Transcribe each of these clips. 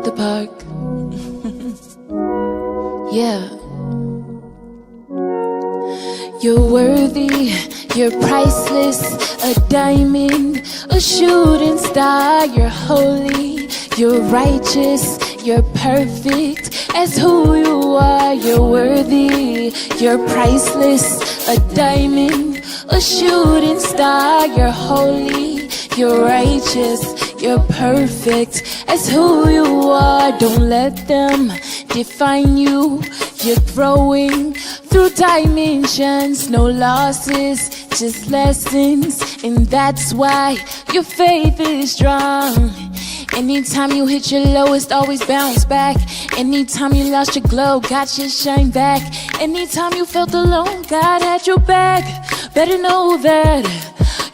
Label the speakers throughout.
Speaker 1: the park. Yeah. You're worthy, you're priceless, a diamond, a shooting star. You're holy, you're righteous, you're perfect as who you are. You're worthy, you're priceless, a diamond, a shooting star. You're holy, you're righteous, you're perfect as who you are. Don't let them define you. You're growing through dimensions, no losses, just lessons. And that's why your faith is strong. Anytime you hit your lowest, always bounce back. Anytime you lost your glow, got your shine back. Anytime you felt alone, God had your back. Better know that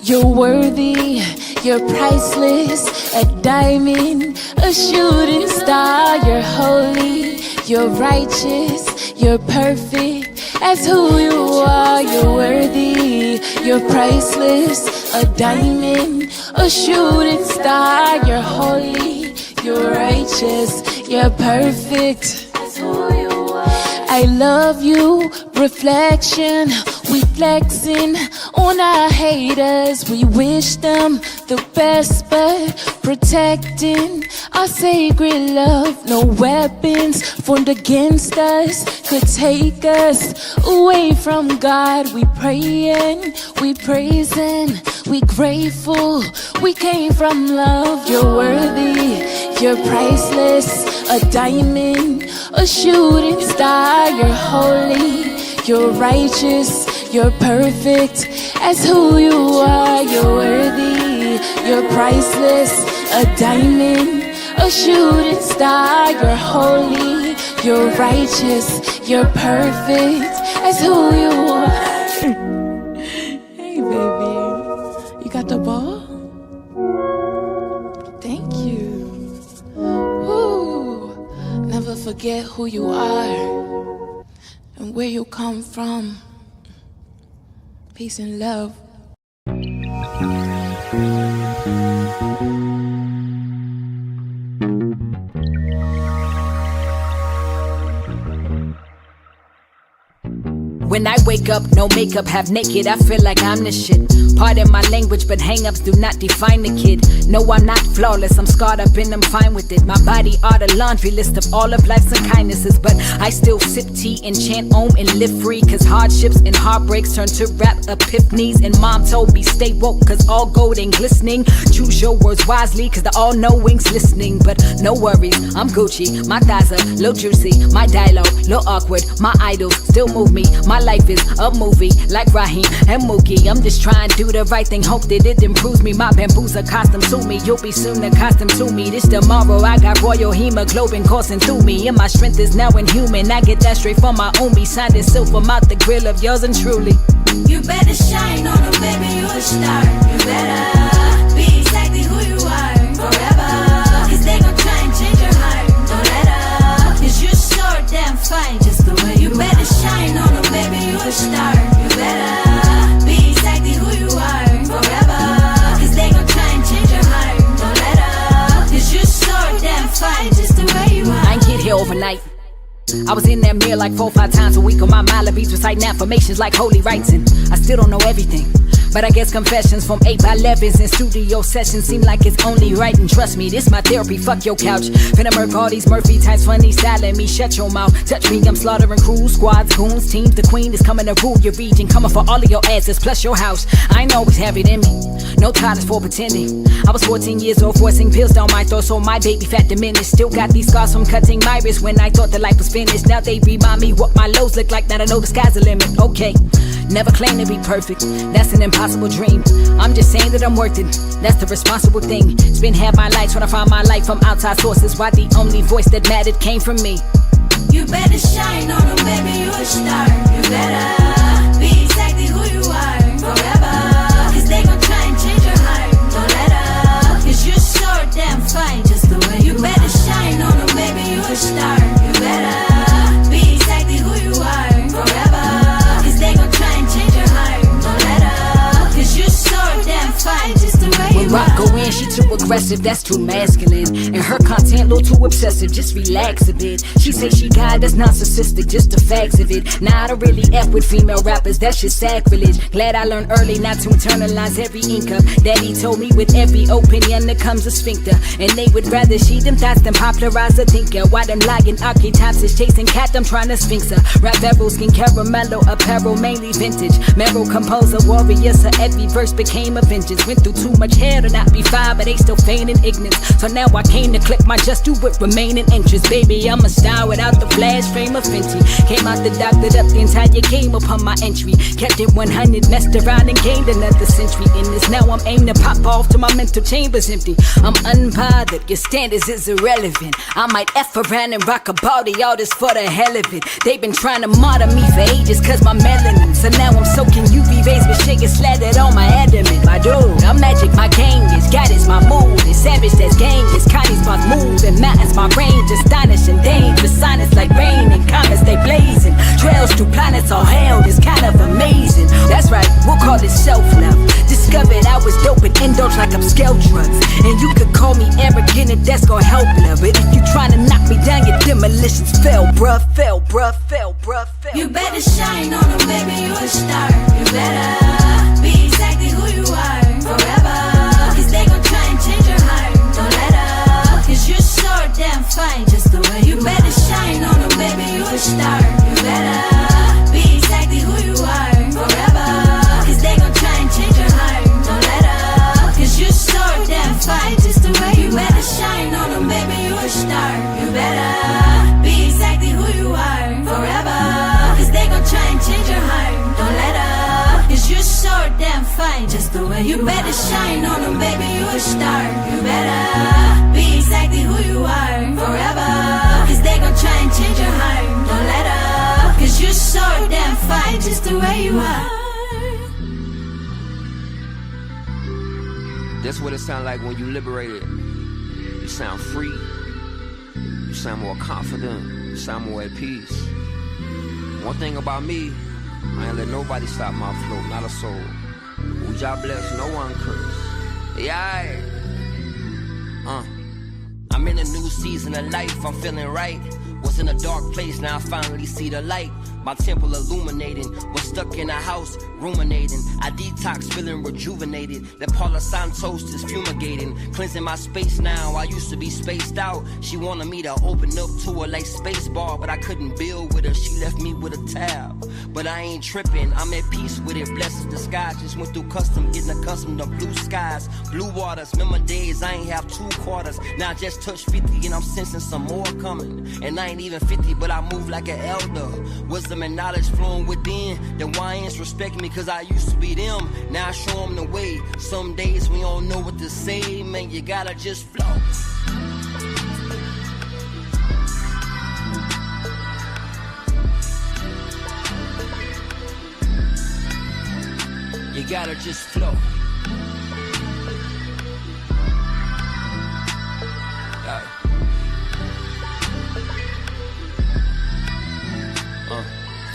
Speaker 1: you're worthy, you're priceless, a diamond, a shooting star. You're holy, you're righteous, you're perfect as who you are. You're worthy, you're priceless, a diamond, a shooting star. You're holy, you're righteous, you're perfect as who you are. I love you, reflection. We flexing on our haters. We wish them the best, but protecting our sacred love. No weapons formed against us could take us away from God. We praying, we praising, we grateful. We came from love. You're worthy, you're priceless, a diamond, a shooting star. You're holy, you're righteous, you're perfect as who you are. You're worthy, you're priceless, a diamond, a shooting star. You're holy, you're righteous, you're perfect as who you are. Hey baby, you got the ball? Thank you. Ooh, never forget who you are and where you come from. Peace and love.
Speaker 2: When I wake up, no makeup, half naked, I feel like I'm the shit. Pardon my language, but hang-ups do not define the kid. No, I'm not flawless, I'm scarred up and I'm fine with it. My body are the laundry list of all of life's kindnesses, but I still sip tea and chant om and live free. Cause hardships and heartbreaks turn to rap epiphanies. And mom told me stay woke, cause all gold ain't glistening. Choose your words wisely, cause the all-knowing's listening. But no worries, I'm Gucci, my thighs are little juicy. My dialogue, little awkward, my idols still move me. My life is a movie, like Raheem and Mookie. I'm just trying to do the right thing, hope that it improves me. My bamboos accustomed to me, you'll be soon accustomed to me. This tomorrow, I got royal hemoglobin coursing through me. And my strength is now inhuman, I get that straight from my own. Signed in silver, mouth the grill of yours and truly.
Speaker 3: You better shine on them, baby, you a star. You better be exactly who you are forever. Cause they gon' try and change your heart, don't let up. Cause you're so damn fine, just the way you better shine on them, baby, you a star. You better be exactly who you are forever. Cause they gon' try and change your heart, don't let up. Cause you're so damn fine, just the way you are.
Speaker 2: I ain't get here overnight. I was in that mirror like 4 or 5 times a week on my Malibis, reciting affirmations like holy rites. And I still don't know everything, but I guess confessions from 8 by 11s and studio sessions seem like it's only right. And trust me, this my therapy, fuck your couch. Finna murk all these Murphy types, funny styling me. Shut your mouth, touch me, I'm slaughtering crews, squads, goons, teams. The queen is coming to rule your region, coming for all of your asses plus your house. I ain't always have it in me, no titles for pretending. I was 14 years old, forcing pills down my throat, so my baby fat diminished. Still got these scars from cutting my wrist when I thought the life was finished. Now they remind me what my lows look like, now I know the sky's the limit. Okay, never claim to be perfect, that's an impossible dream. I'm just saying that I'm worth it, that's the responsible thing. Spend half my life trying to find my life from outside sources, why the only voice that mattered came from me.
Speaker 3: You better shine on them, baby, you a star. You better be exactly who you are forever. Cause they gon' try and change your heart, don't let up. Cause you're so damn fine, just the way you better shine on them, baby, you a star. You better be exactly who you are forever. Cause they gon' try and change your heart, don't let up. Cause you're so damn fine, just the way you are.
Speaker 2: When rock go in, she took a aggressive, that's too masculine. And her content a little too obsessive, just relax a bit. She say she got that's narcissistic, just the facts of it. Nah, I don't really F with female rappers, that's just sacrilege. Glad I learned early not to internalize every ink up. Daddy told me with every opinion there comes a sphincter. And they would rather she them thoughts than popularize a thinker. Why them lying archetypes is chasing cat, I'm trying to sphinx her. Rap barrel, skin caramello, apparel mainly vintage. Meryl composer, warrior, so every verse became a vengeance. Went through too much hell to not be fine, but they still feigning ignorance. So now I came to click my just do it remaining interest. Baby, I'm a star without the flash frame of Fenty. Came out the doctored up the entire game upon my entry. Kept it 100, messed around and gained another century in this. Now I'm aimed to pop off till my mental chamber's empty. I'm unbothered, your standards is irrelevant. I might F around and rock a body, all this for the hell of it. They've been trying to martyr me for ages cause my melanin. So now I'm soaking UV rays with sugar slathered on my adamant. My dude, I'm magic, my game is God is my mood. It's savage, that's game, it's Connie's my move. And mountains, my range, astonishing, dangerous. Sinus like rain and comets, they blazing. Trails through planets, all hell is kind of amazing. That's right, we'll call it self-love. Discovered I was dope and indulged like I'm scale drugs. And you could call me arrogant and that's gonna help love. But if you tryna knock me down, your demolitions fell, bruh, fell, bruh, fell, bruh, fell.
Speaker 3: You better shine on them, baby, you a star. You better be exactly who you are forever. Cause they gon' try and change your heart. Don't let up, cause you're so damn fine just the way you better shine on them, baby, you a star. You better be exactly who you are forever. Cause they gon' try and change your heart. Don't let up, cause you're so damn fine just the way you better shine on them, baby, you a star. You better be exactly who you are forever. Cause they gon' try and change your heart. Don't let up, cause you're so damn fine just the way you better shine on them, baby, you a star. You better be exactly who you are forever. Cause they gon' try and change your heart. Don't let up, cause you're so damn fine just the way you are.
Speaker 4: That's what it sounds like when you liberated. You sound free. You sound more confident. You sound more at peace. One thing about me, I ain't let nobody stop my flow, not a soul. Who y'all bless, no one curse. Yeah. I'm in a new season of life, I'm feeling right. Was in a dark place, now I finally see the light. My temple illuminating, was stuck in a house, ruminating. I detox, feeling rejuvenated. That Paula Santos is fumigating, cleansing my space now. I used to be spaced out. She wanted me to open up to her like Spacebar, but I couldn't build with her. She left me with a tab, but I ain't tripping. I'm at peace with it, blessings disguised. Just went through custom, getting accustomed to blue skies, blue waters. Remember days I ain't have 2 quarters. Now I just touched 50 and I'm sensing some more coming. And I ain't even 50, but I move like an elder. Wisdom and knowledge flowing within. The Wyans respect me cause I used to be them. Now I show them the way. Some days we don't know what to say. Man, you gotta just flow. You gotta just flow.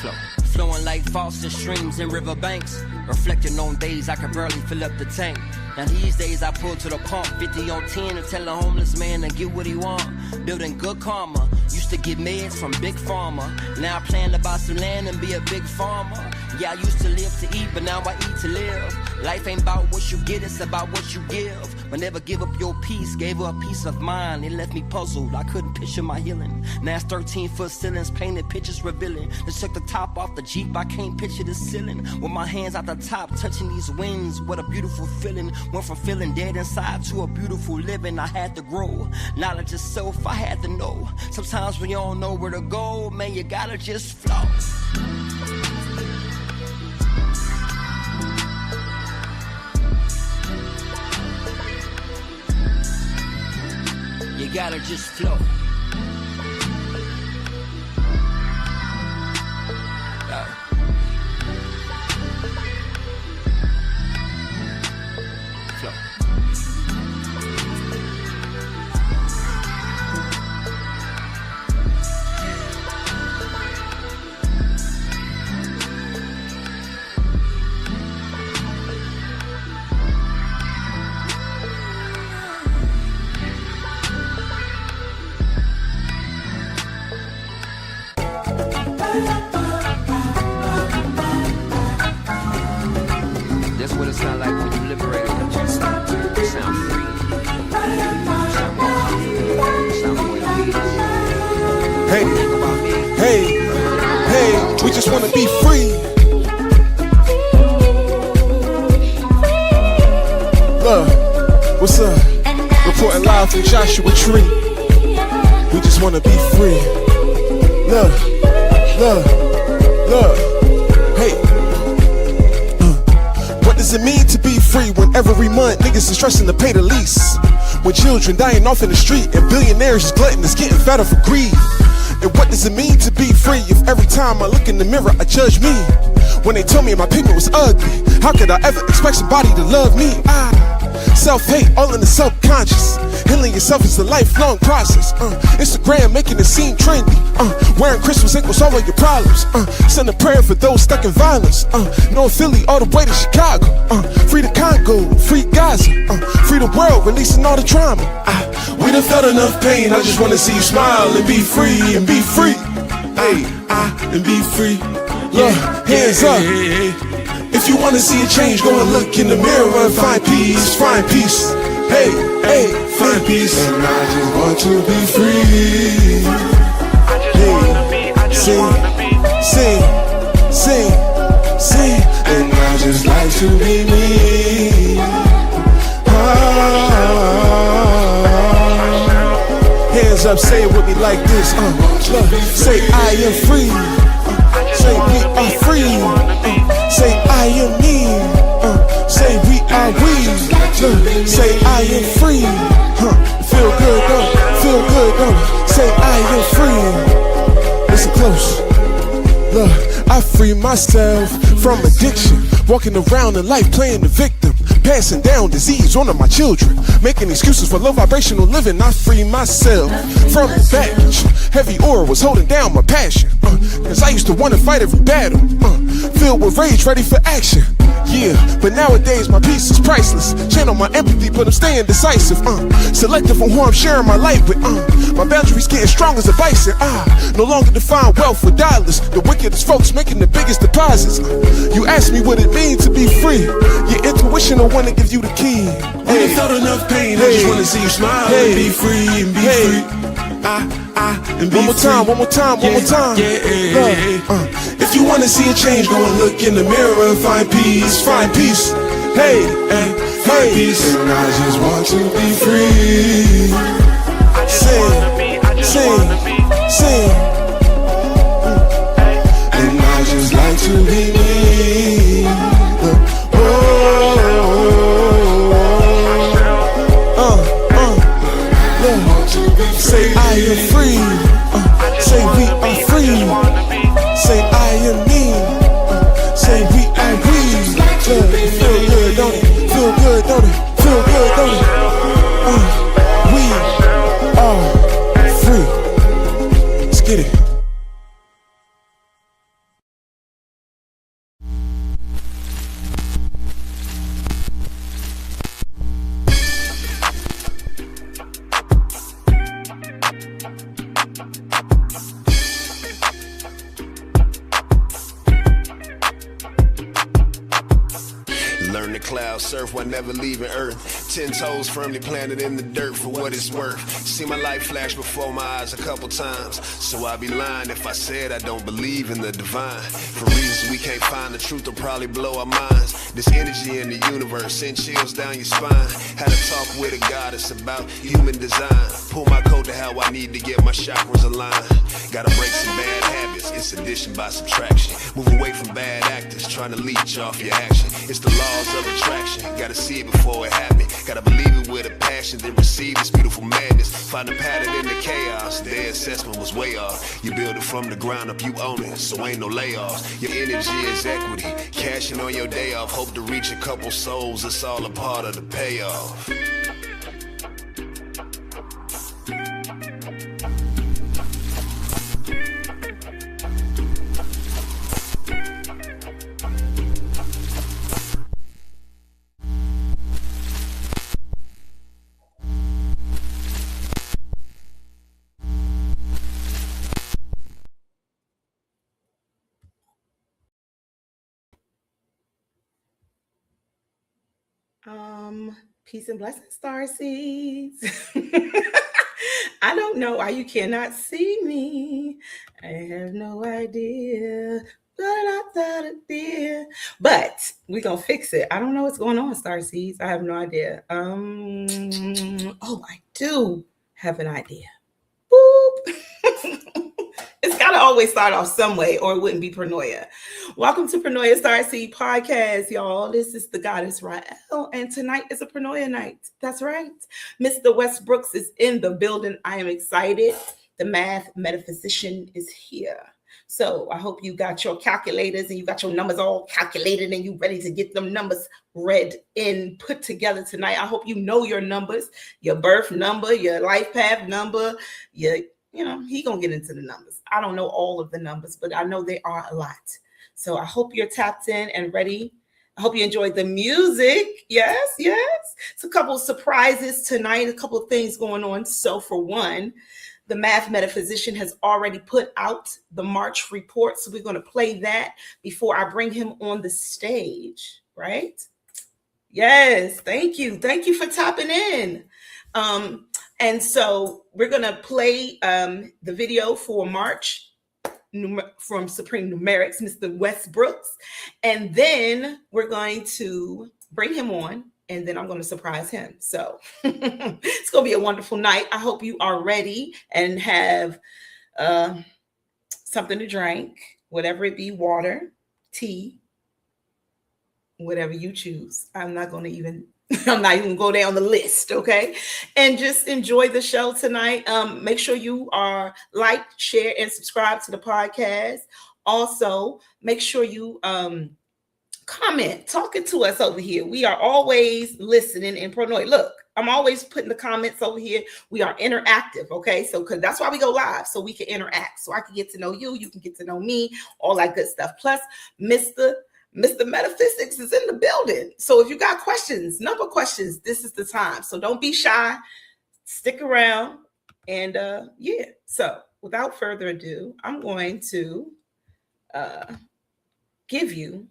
Speaker 4: Flow. Flowing like faucet streams and riverbanks. Reflecting on days I could barely fill up the tank. Now these days I pull to the pump, 50 on 10 and tell a homeless man to get what he want. Building good karma. Used to get meds from Big Pharma. Now I plan to buy some land and be a big farmer. Yeah, I used to live to eat, but now I eat to live. Life ain't about what you get, it's about what you give. But never give up your peace, gave her a peace of mind. It left me puzzled, I couldn't picture my healing. Now it's 13-foot ceilings, painted pictures revealing. They took the top off the Jeep, I can't picture the ceiling. With my hands out the top, touching these wings, what a beautiful feeling. Went from feeling dead inside to a beautiful living. I had to grow, knowledge of self, I had to know. Sometimes when you don't know where to go, man, you gotta just flow. You gotta just flow. Flow. That's what it sounds like when you liberate it. You sound free. You sound more comfortable. You sound more at peace.
Speaker 5: Hey,
Speaker 4: Think about me.
Speaker 5: hey, we just wanna be free. Look, what's up? Reporting live from Joshua Tree. We just wanna be free. Look, hey. What does it mean to be free when every month niggas is stressing to pay the lease? When children dying off in the street and billionaires gluttonous getting fatter for greed? And what does it mean to be free if every time I look in the mirror I judge me? When they told me my pigment was ugly, how could I ever expect somebody to love me? Self-hate all in the subconscious. Healing yourself is a lifelong process. Instagram making it seem trendy. Wearing crystals ain't gonna solve all your problems. Send a prayer for those stuck in violence. North Philly all the way to Chicago. Free the Congo, free Gaza. Free the world, releasing all the trauma. We done felt enough pain. I just wanna see you smile and be free and be free. Hey, and be free. Look, hands up. If you wanna see a change, go and look in the mirror and find peace, find peace. Hey, find peace. And I just want to be free. Hey, sing. And I just like to be me. Hands up, say it with me like this. Look, say I am free. Say we are free. Say I am me. Say we are we. Say I am free. Feel good, don't. Say I am free. Listen close. Look, I free myself from addiction. Walking around in life playing the victim. Passing down disease onto my children. Making excuses for low vibrational living. I free myself from the baggage. Heavy aura was holding down my passion. Cause I used to want to fight every battle. Filled with rage, ready for action. Yeah, but nowadays my peace is priceless. Channel my empathy, but I'm staying decisive. Selective on who I'm sharing my life with. My boundaries getting strong as a bison. No longer define wealth with dollars. The wickedest folks making the biggest deposits. You ask me what it means to be free. Your intuition will want to give you the key. When you felt enough pain, I just want to see you smile and be free and be free. And be one more time. Yeah. If you want to see a change, go and look in the mirror and find peace, find peace. Hey, find peace. And I just want to be free. Sing. And I just like to be me. Say I am free. Say we are free. Say I am me. Say we are we. Feel good, don't it? Feel good, don't it? Feel good, don't it? We are free. Let's get it.
Speaker 6: Learn to cloud surf while never leaving Earth. 10 toes firmly planted in the dirt for what it's worth. See my life flash before my eyes a couple times. So I'd be lying if I said I don't believe in the divine. For reasons we can't find, the truth will probably blow our minds. This energy in the universe send chills down your spine. Had a talk with a goddess about human design. Pull my code to how I need to get my chakras aligned. Gotta break some bad habits, it's addition by subtraction. Move away from bad actors, trying to leech off your action. It's the laws of attraction, gotta see it before it happens. Gotta believe it with a passion, then receive this beautiful madness. Find a pattern in the chaos, their assessment was way off. You build it from the ground up, you own it, so ain't no layoffs. Your energy is equity, cashing on your day off. Hope to reach a couple souls, it's all a part of the payoff.
Speaker 7: Peace and blessings, Starseeds. I don't know why you cannot see me. I have no idea. But we're gonna fix it. I don't know what's going on, Starseeds. I have no idea. Oh, I do have an idea. Boop. It's got to always start off some way or it wouldn't be Pronoia. Welcome to Pronoia Starseed Podcast, y'all. This is the goddess Rael, and tonight is a Pronoia night. That's right. Mr. Westbrooks is in the building. I am excited. The Math Metaphysician is here. So I hope you got your calculators and you got your numbers all calculated and you ready to get them numbers read and put together tonight. I hope you know your numbers, your birth number, your life path number, he gonna get into the numbers. I don't know all of the numbers, but I know there are a lot. So I hope you're tapped in and ready. I hope you enjoyed the music. Yes. It's a couple of surprises tonight, a couple of things going on. So for one, the Math Metaphysician has already put out the March report. So we're going to play that before I bring him on the stage, right? Yes, thank you. Thank you for tapping in. And so we're going to play the video for March from Supreme Numerics, Mr. Westbrooks. And then we're going to bring him on. And then I'm going to surprise him. So it's going to be a wonderful night. I hope you are ready and have something to drink, whatever it be, water, tea, whatever you choose. I'm not even go down the list, okay? And just enjoy the show tonight. Make sure you are like, share, and subscribe to the podcast. Also, make sure you comment, talking to us over here. We are always listening in Pronoia. Look, I'm always putting the comments over here. We are interactive, okay? So because that's why we go live, so we can interact. So I can get to know you, you can get to know me, all that good stuff. Plus, Mr. Metaphysics is in the building. So if you got questions, number questions, this is the time. So don't be shy. Stick around. And so without further ado, I'm going to give you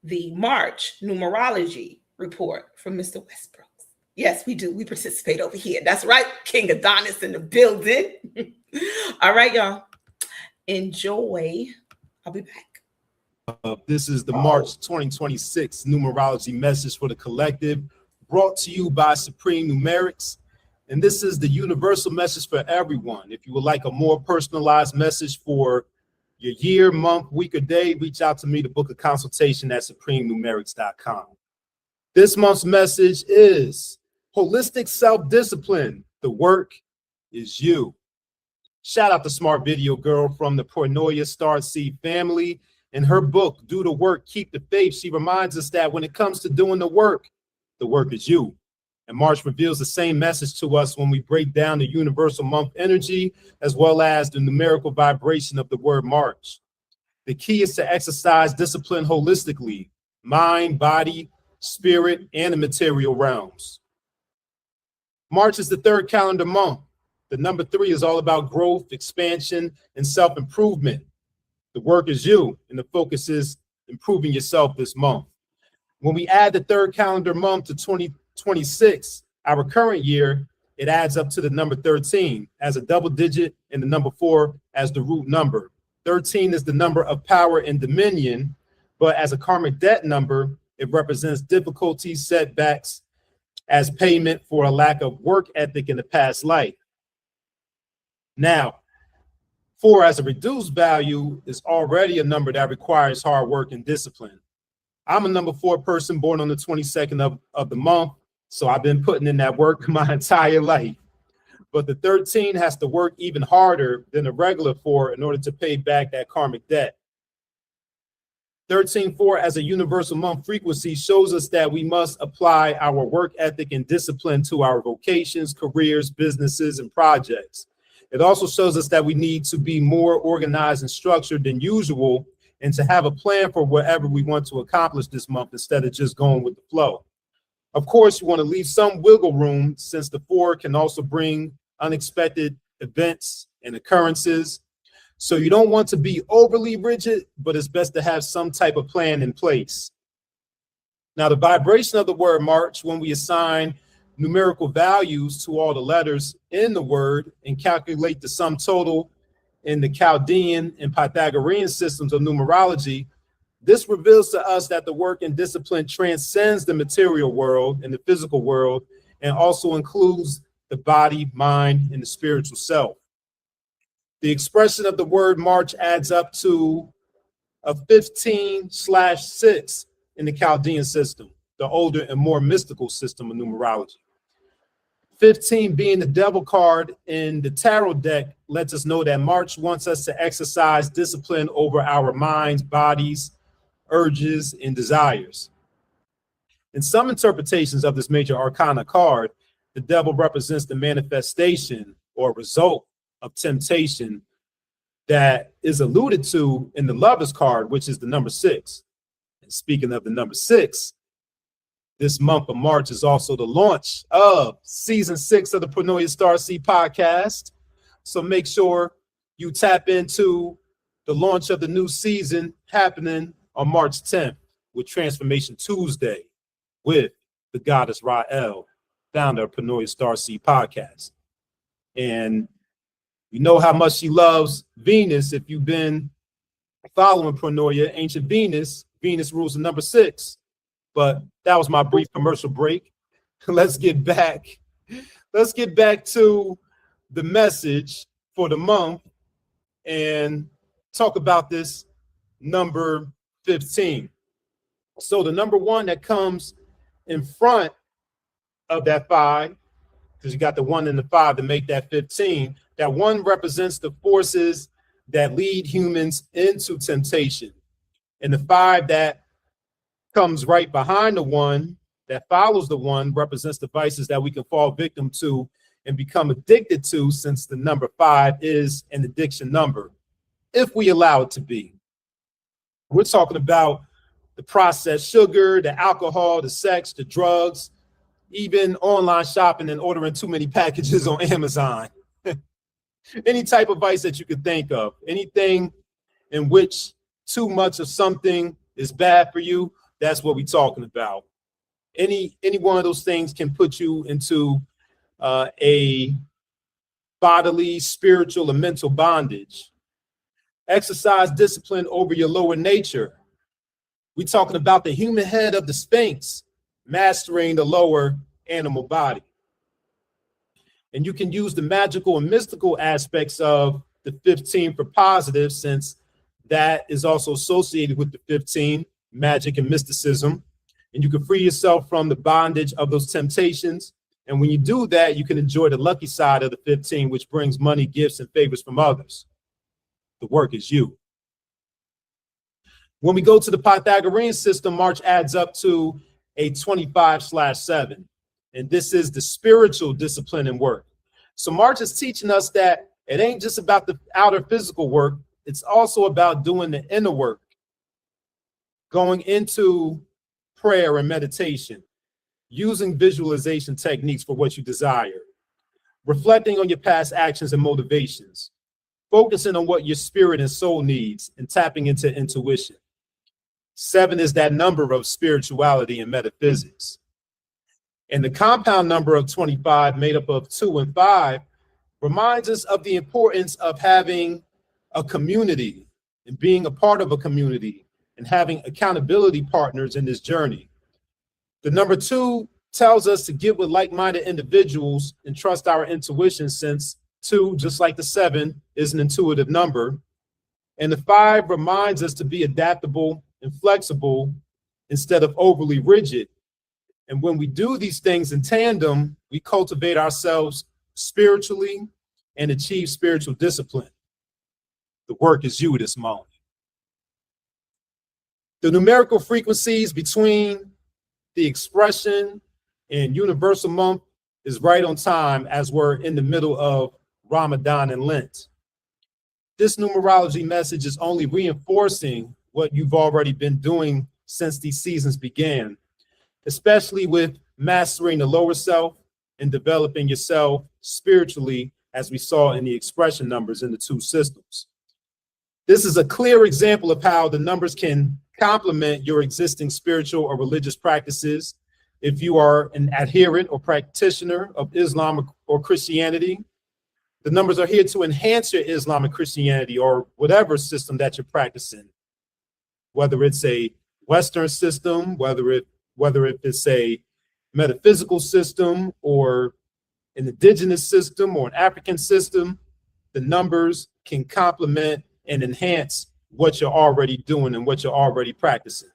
Speaker 7: the March numerology report from Mr. Westbrooks. Yes, we do. We participate over here. That's right. King Adonis in the building. All right, y'all. Enjoy. I'll be back.
Speaker 5: This is the March 2026 numerology message for the collective, brought to you by Supreme Numerics. And this is the universal message for everyone. If you would like a more personalized message for your year, month, week, or day, reach out to me to book a consultation at supremenumerics.com. This month's message is holistic self-discipline. The work is you. Shout out to Smart Video Girl from the Pronoia Starseed family. In her book, Do the Work, Keep the Faith, she reminds us that when it comes to doing the work is you. And March reveals the same message to us when we break down the universal month energy, as well as the numerical vibration of the word March. The key is to exercise discipline holistically, mind, body, spirit, and the material realms. March is the third calendar month. The number 3 is all about growth, expansion, and self-improvement. The work is you, and the focus is improving yourself this month. When we add the third calendar month to 2026, our current year, it adds up to the number 13 as a double digit and the number 4 as the root number. 13 is the number of power and dominion, but as a karmic debt number, it represents difficulties, setbacks as payment for a lack of work ethic in the past life. Now, 4 as a reduced value is already a number that requires hard work and discipline. I'm a number 4 person born on the 22nd of the month, so I've been putting in that work my entire life. But the 13 has to work even harder than a regular 4 in order to pay back that karmic debt. 13-4 as a universal month frequency shows us that we must apply our work ethic and discipline to our vocations, careers, businesses, and projects. It also shows us that we need to be more organized and structured than usual and to have a plan for whatever we want to accomplish this month instead of just going with the flow. Of course, you want to leave some wiggle room since the 4 can also bring unexpected events and occurrences. So you don't want to be overly rigid, but it's best to have some type of plan in place.
Speaker 8: Now, the vibration of the word March, when we assign numerical values to all the letters in the word and calculate the sum total in the Chaldean and Pythagorean systems of numerology, this reveals to us that the work and discipline transcends the material world and the physical world, and also includes the body, mind, and the spiritual self. The expression of the word March adds up to a 15/6 in the Chaldean system, the older and more mystical system of numerology. 15 being the devil card in the tarot deck lets us know that March wants us to exercise discipline over our minds, bodies, urges, and desires. In some interpretations of this major arcana card, the devil represents the manifestation or result of temptation that is alluded to in the Lover's card, which is the number 6. And speaking of the number 6, this month of March is also the launch of season 6 of the Pronoia Starseed Podcast. So make sure you tap into the launch of the new season happening on March 10th with Transformation Tuesday with the goddess Rael, founder of Pronoia Starseed Podcast. And you know how much she loves Venus. If you've been following Pronoia, ancient Venus rules the number 6. But that was my brief commercial break. Let's get back to the message for the month and talk about this number 15. So the number 1 that comes in front of that 5, because you got the 1 and the 5 to make that 15, that 1 represents the forces that lead humans into temptation. And the 5 that comes right behind the 1 that follows the 1 represents the vices that we can fall victim to and become addicted to, since the number 5 is an addiction number, if we allow it to be. We're talking about the processed sugar, the alcohol, the sex, the drugs, even online shopping and ordering too many packages on Amazon. Any type of vice that you could think of, anything in which too much of something is bad for you, that's what we're talking about. Any one of those things can put you into a bodily, spiritual, and mental bondage. Exercise discipline over your lower nature. We're talking about the human head of the Sphinx, mastering the lower animal body. And you can use the magical and mystical aspects of the 15 for positive, since that is also associated with the 15, magic and mysticism. And you can free yourself from the bondage of those temptations. And when you do that, you can enjoy the lucky side of the 15, which brings money, gifts, and favors from others. The work is you. When we go to the Pythagorean system, March adds up to a 25/7. And this is the spiritual discipline and work. So March is teaching us that it ain't just about the outer physical work. It's also about doing the inner work, going into prayer and meditation, using visualization techniques for what you desire, reflecting on your past actions and motivations, focusing on what your spirit and soul needs, and tapping into intuition. 7 is that number of spirituality and metaphysics. And the compound number of 25, made up of 2 and 5, reminds us of the importance of having a community and being a part of a community and having accountability partners in this journey. The number 2 tells us to get with like-minded individuals and trust our intuition, since 2, just like the 7, is an intuitive number. And the 5 reminds us to be adaptable and flexible instead of overly rigid. And when we do these things in tandem, we cultivate ourselves spiritually and achieve spiritual discipline. The work is you this month. The numerical frequencies between the expression and universal month is right on time, as we're in the middle of Ramadan and Lent. This numerology message is only reinforcing what you've already been doing since these seasons began, especially with mastering the lower self and developing yourself spiritually, as we saw in the expression numbers in the 2 systems. This is a clear example of how the numbers can complement your existing spiritual or religious practices. If you are an adherent or practitioner of Islam or Christianity, the numbers are here to enhance your Islam and Christianity or whatever system that you're practicing, whether it's a Western system, whether it's a metaphysical system or an indigenous system or an African system. The numbers can complement and enhance what you're already doing and what you're already practicing.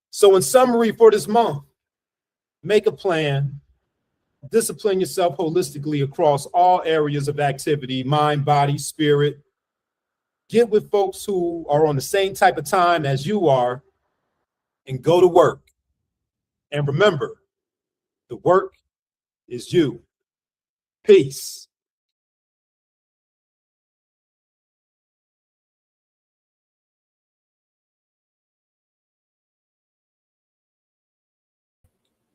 Speaker 8: So in summary for this month, make a plan, discipline yourself holistically across all areas of activity, mind, body, spirit. Get with folks who are on the same type of time as you are and go to work. And remember, the work is you. Peace.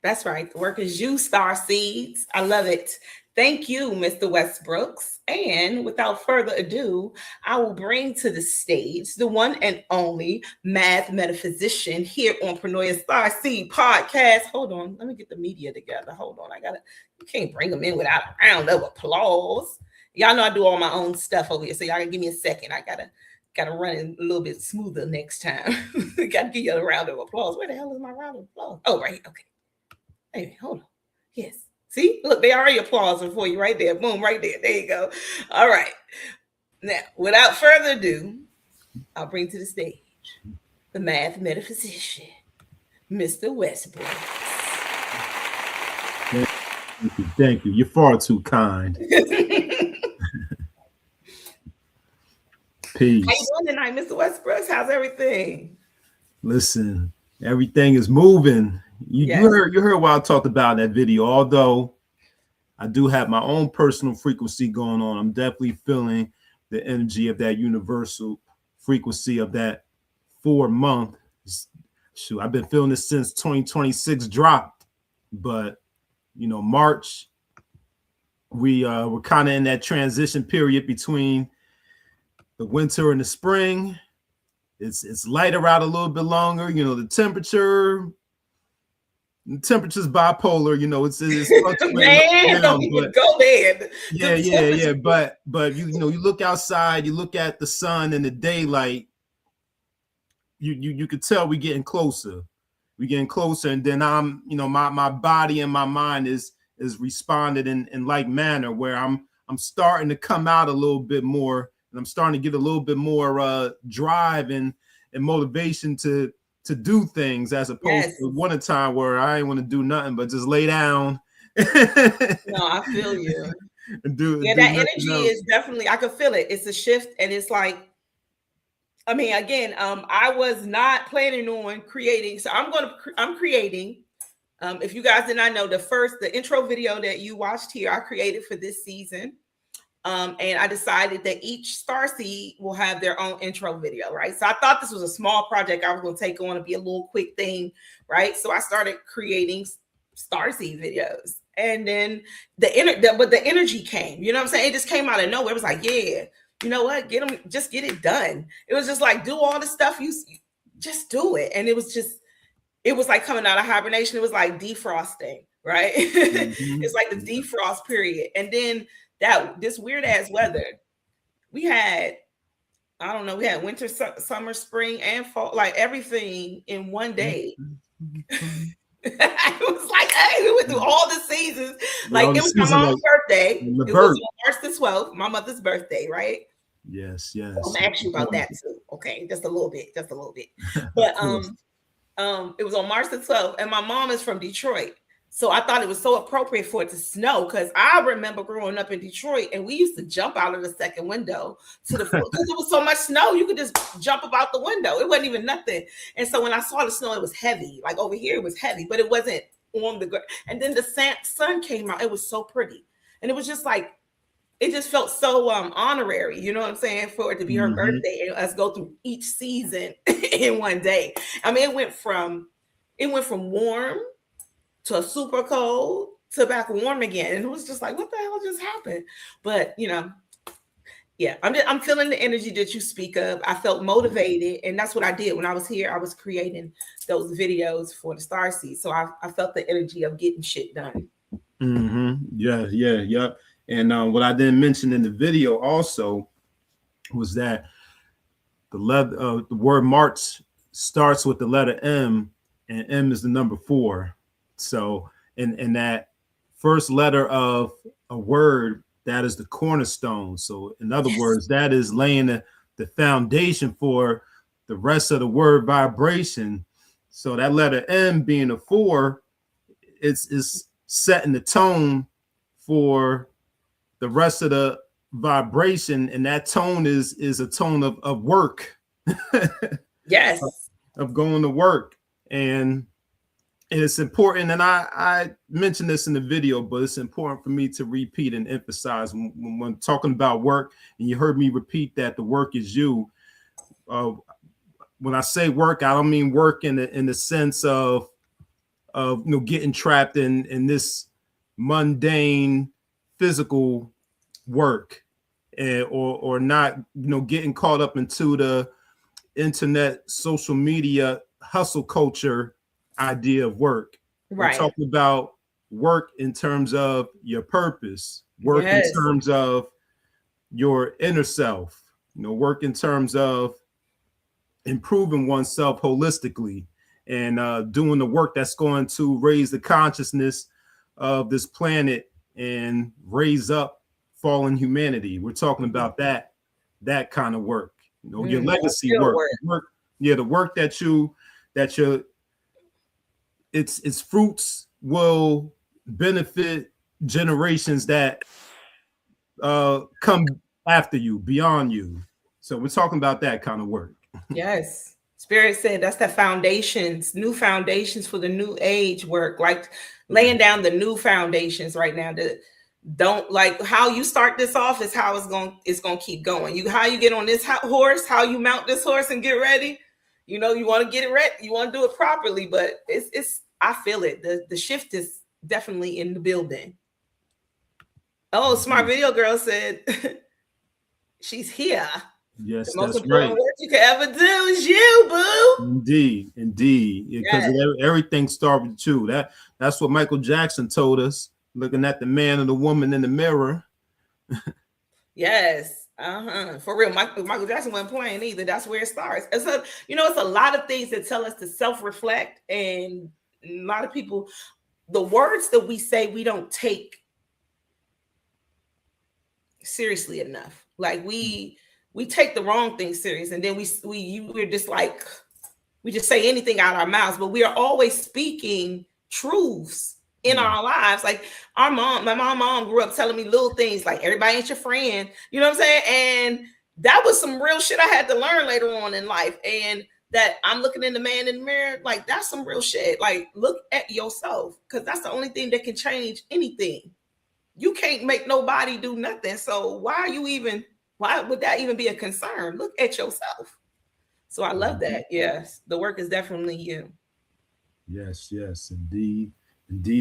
Speaker 7: That's right. The work is you, Starseeds. I love it. Thank you, Mr. Westbrooks. And without further ado, I will bring to the stage the one and only Math Metaphysician here on Pronoia Starseed Podcast. Hold on. Let me get the media together. Hold on. You can't bring them in without a round of applause. Y'all know I do all my own stuff over here. So y'all gotta give me a second. I gotta run it a little bit smoother next time. Gotta give you a round of applause. Where the hell is my round of applause? Oh, right. Okay. Hey, hold on. Yes. See, look, they already applauding for you right there. Boom, right there. There you go. All right. Now, without further ado, I'll bring to the stage the Math Metaphysician, Mr. Westbrooks.
Speaker 9: Thank you. You're far too kind. Peace.
Speaker 7: How you doing tonight, Mr. Westbrooks? How's everything?
Speaker 9: Listen, everything is moving. You heard what I talked about in that video. Although I do have my own personal frequency going on, I'm definitely feeling the energy of that universal frequency of that 4 month. Shoot, I've been feeling this since 2026 dropped, but March, we're kind of in that transition period between the winter and the spring. It's lighter out a little bit longer. The temperature's bipolar. It's fluctuating.
Speaker 7: Man, don't even go there.
Speaker 9: Yeah. But you look outside, you look at the sun and the daylight. You could tell we're getting closer. And then my body and my mind is responded in like manner where I'm starting to come out a little bit more, and I'm starting to get a little bit more drive and motivation to do things as opposed to one time where I ain't want to do nothing but just lay down.
Speaker 7: No, I feel you. That energy is definitely, I can feel it. It's a shift, and it's like, again, I was not planning on creating, so I'm creating. If you guys did not know, the intro video that you watched here, I created for this season. And I decided that each Starseed will have their own intro video, right? So I thought this was a small project I was going to take on to be a little quick thing, right? So I started creating Starseed videos, and then the energy came. You know what I'm saying? It just came out of nowhere. It was like, yeah, you know what? Just get it done. It was just like, do all the stuff you just do it, and it was like coming out of hibernation. It was like defrosting, right? Mm-hmm. It's like the defrost period, and then this weird ass weather. We had winter, summer, spring, and fall, like everything in one day. It was like, hey, we went through all the seasons. Like it was my mom's birthday. It was on March the 12th, my mother's birthday, right?
Speaker 9: Yes.
Speaker 7: I'm gonna ask you about that too. Okay, just a little bit. But it was on March the 12th, and my mom is from Detroit. So I thought it was so appropriate for it to snow, because I remember growing up in Detroit and we used to jump out of the second window to the floor because there was so much snow. You could just jump up out the window. It wasn't even nothing. And so when I saw the snow, it was heavy. Like over here, it was heavy, but it wasn't on the ground. And then the sun came out. It was so pretty. And it was just like, it just felt so honorary, you know what I'm saying, for it to be her birthday and us go through each season in one day. It went from warm to a super cold to back warm again. And it was just like, what the hell just happened? But, Yeah, I'm feeling the energy that you speak of. I felt motivated, and that's what I did when I was here. I was creating those videos for the Starseeds, so I felt the energy of getting shit done.
Speaker 9: Yeah. And what I didn't mention in the video also was that the word March starts with the letter M, and M is the number 4. So in that first letter of a word, that is the cornerstone. So in other words, that is laying the foundation for the rest of the word vibration. So that letter M being a 4, is setting the tone for the rest of the vibration, and that tone is a tone of work.
Speaker 7: Yes.
Speaker 9: Of going to work. And it's important, and I mentioned this in the video, but it's important for me to repeat and emphasize when talking about work, and you heard me repeat that the work is you. When I say work, I don't mean work in the sense of getting trapped in this mundane physical work, or not getting caught up into the internet social media hustle culture idea of work.
Speaker 7: Right.
Speaker 9: We're talking about work in terms of your purpose, work in terms of your inner self, work in terms of improving oneself holistically, and doing the work that's going to raise the consciousness of this planet and raise up fallen humanity. We're talking about that kind of work, your legacy work. The work that its fruits will benefit generations that come after you, beyond you. So we're talking about that kind of work.
Speaker 7: Yes. Spirit said that's the foundations, new foundations for the new age work, like laying down the new foundations right now. Don't like how you start this off is how it's going to keep going. How you get on this horse, how you mount this horse and get ready. You want to get it ready. You want to do it properly, but I feel it. The shift is definitely in the building. Oh, Smart Video Girl said she's here.
Speaker 9: Yes,
Speaker 7: the most
Speaker 9: that's
Speaker 7: important
Speaker 9: right.
Speaker 7: work you can ever do is you, boo.
Speaker 9: Indeed. Because everything starts with you. That's what Michael Jackson told us, looking at the man and the woman in the mirror.
Speaker 7: Yes. For real. Michael Jackson wasn't playing either. That's where it starts. It's a lot of things that tell us to self-reflect, and a lot of people, the words that we say, we don't take seriously enough. Like we take the wrong thing serious, and then we're just like, we just say anything out of our mouths, but we are always speaking truths in our lives. Like my mom grew up telling me little things like everybody ain't your friend. You know what I'm saying? And that was some real shit I had to learn later on in life. And that I'm looking in the man in the mirror, like that's some real shit. Like look at yourself, because that's the only thing that can change anything. You can't make nobody do nothing. So why would that even be a concern? Look at yourself. So I love that. Yes, the work is definitely you.
Speaker 9: Yes, indeed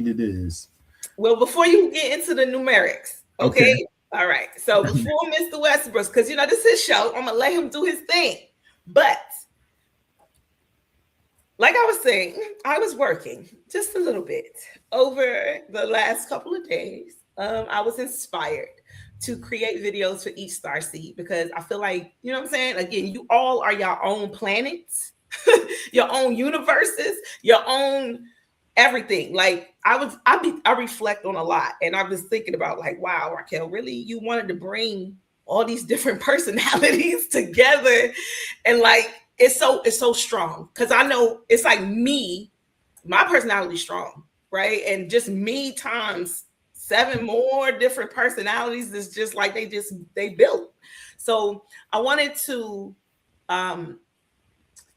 Speaker 9: it is.
Speaker 7: Well, before you get into the numerics, okay? All right. So before Mr. Westbrooks, because this is his show, I'm gonna let him do his thing. But like I was saying, I was working just a little bit over the last couple of days. I was inspired to create videos for each Starseed, because I feel like, you know what I'm saying? Again, you all are your own planets, your own universes, your own everything. Like I reflect on a lot, and I was thinking about like, wow, Raquel, really, you wanted to bring all these different personalities together, and like it's so strong, because I know it's like me, my personality is strong, right? And just me times 7 more different personalities is just like they built. So I wanted to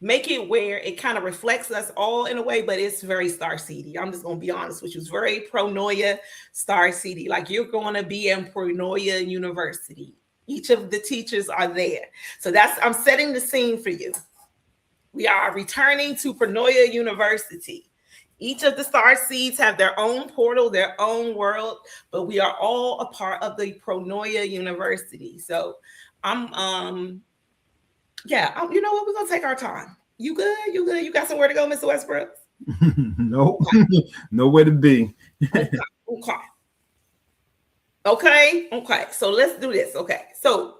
Speaker 7: make it where it kind of reflects us all in a way, but it's very Starseedy. I'm just going to be honest with you. It's very Pronoia Starseedy. Like you're going to be in Pronoia University. Each of the teachers are there. So I'm setting the scene for you. We are returning to Pronoia University. Each of the star seeds have their own portal, their own world, but we are all a part of the Pronoia University. So you know what? We're gonna take our time. You good? You good? You got somewhere to go, Mr. Westbrooks?
Speaker 9: Nope. Nowhere to be.
Speaker 7: Okay. So let's do this. Okay. So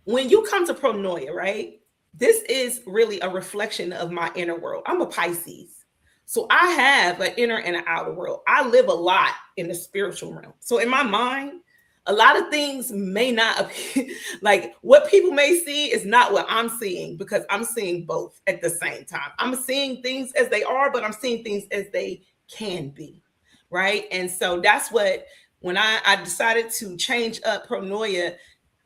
Speaker 7: when you come to Pronoia, right? This is really a reflection of my inner world. I'm a Pisces. So I have an inner and an outer world. I live a lot in the spiritual realm. So in my mind, a lot of things may not appear, like what people may see is not what I'm seeing, because I'm seeing both at the same time. I'm seeing things as they are, but I'm seeing things as they can be, right? And so that's what, when I decided to change up Pronoia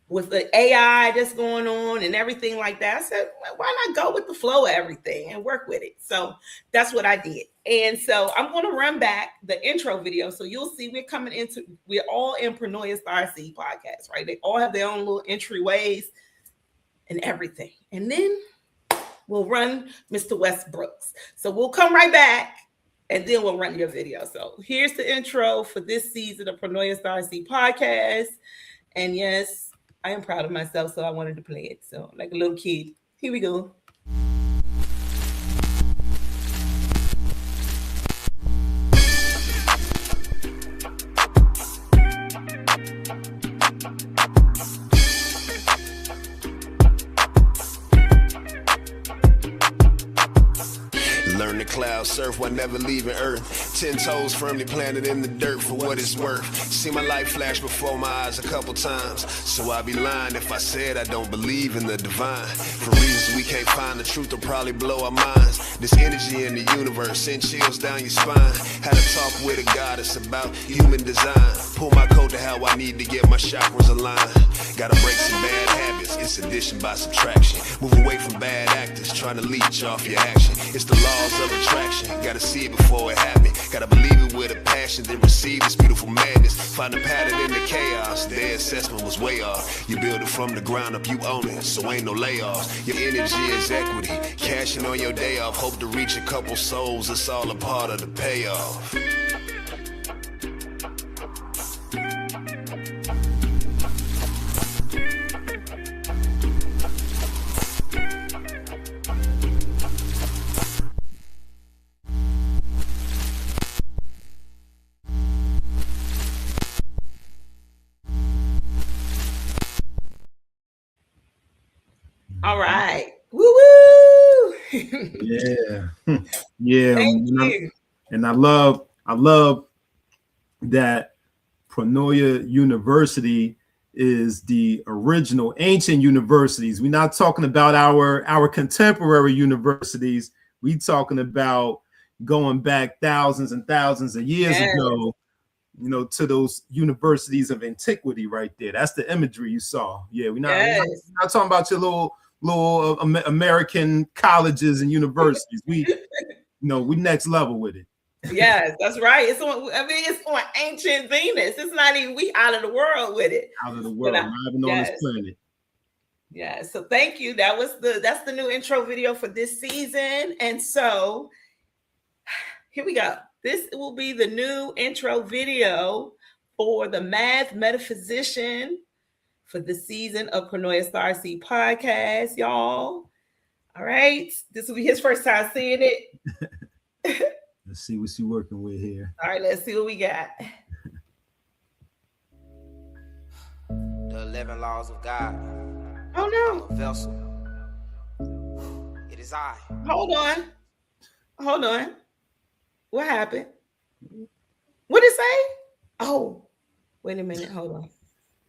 Speaker 7: with the AI that's going on and everything like that, I said, well, why not go with the flow of everything and work with it? So that's what I did. And so I'm going to run back the intro video. So you'll see we're all in Pronoia Starseed Podcast, right? They all have their own little entryways and everything. And then we'll run Mr. Westbrooks. So we'll come right back and then we'll run your video. So here's the intro for this season of Pronoia Starseed Podcast. And yes, I am proud of myself, so I wanted to play it. So like a little kid. Here we go.
Speaker 6: Learn to cloud surf while never leaving Earth. 10 toes firmly planted in the dirt for what it's worth. See my life flash before my eyes a couple times. So I'd be lying if I said I don't believe in the divine. For reasons we can't find, the truth will probably blow our minds. This energy in the universe send chills down your spine. Had a talk with a goddess about human design. Pull my coat to how I need to get my chakras aligned. Gotta break some bad habits, it's addition by subtraction. Move away from bad actors, trying to leech off your action. It's the laws of attraction, gotta see it before it happens. Gotta believe it with a passion, then receive this beautiful madness. Find a pattern in the chaos, their assessment was way off. You build it from the ground up, you own it, so ain't no layoffs. Your energy is equity, cashing on your day off. Hope to reach a couple souls, it's all a part of the payoff.
Speaker 7: All right. Woo-woo!
Speaker 9: Yeah. Yeah.
Speaker 7: Thank you.
Speaker 9: And I love that Pronoia University is the original ancient universities. We're not talking about our contemporary universities. We're talking about going back thousands and thousands of years ago, you know, to those universities of antiquity right there. That's the imagery you saw. Yeah, we're not talking about your little American colleges and universities. We next level with it.
Speaker 7: Yes, that's right. It's on ancient Venus. It's not even, we out of the world with it.
Speaker 9: Out of the world, not even on this planet.
Speaker 7: Yeah. So thank you. That's the new intro video for this season. And so here we go. This will be the new intro video for the Math Metaphysician for the season of Pronoia Starseed Podcast, y'all. All right. This will be his first time seeing it.
Speaker 9: Let's see what you're working with here.
Speaker 7: All right, let's see what we got.
Speaker 10: The 11 laws of God.
Speaker 7: Oh no.
Speaker 10: I'm a vessel. It is I.
Speaker 7: Hold on. What happened? What did it say? Oh, wait a minute. Hold on.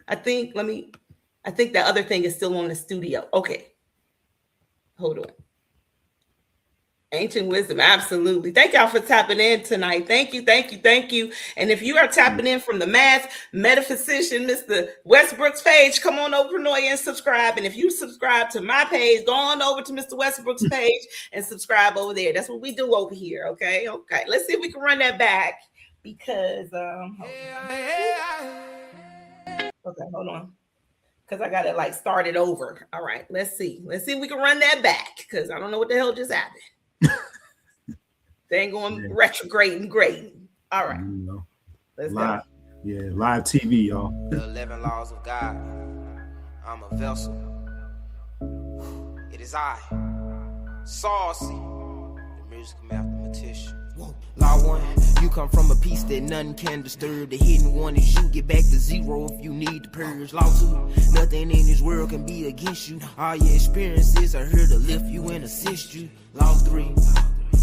Speaker 7: I think that other thing is still on the studio. Okay. Hold on. Ancient wisdom, absolutely. Thank y'all for tapping in tonight. Thank you. And if you are tapping in from the Math Metaphysician Mr Westbrooks page, come on over to Pronoia and subscribe. And if you subscribe to my page, go on over to Mr Westbrooks page and subscribe over there. That's what we do over here. Okay. Let's see if we can run that back because okay, hold on. Because I got it start it over. All right, let's see. Let's see if we can run that back because I don't know what the hell just happened. They ain't going retrograde and grading. All right. Let's
Speaker 9: live,
Speaker 7: go.
Speaker 9: Yeah, live TV, y'all.
Speaker 10: The 11 laws of God. I'm a vessel. It is I, Starseed, the musical mathematician. Law 1, you come from a piece that none can disturb. The hidden one is you get back to 0 if you need to purge. Law 2, nothing in this world can be against you. All your experiences are here to lift you and assist you. Law 3,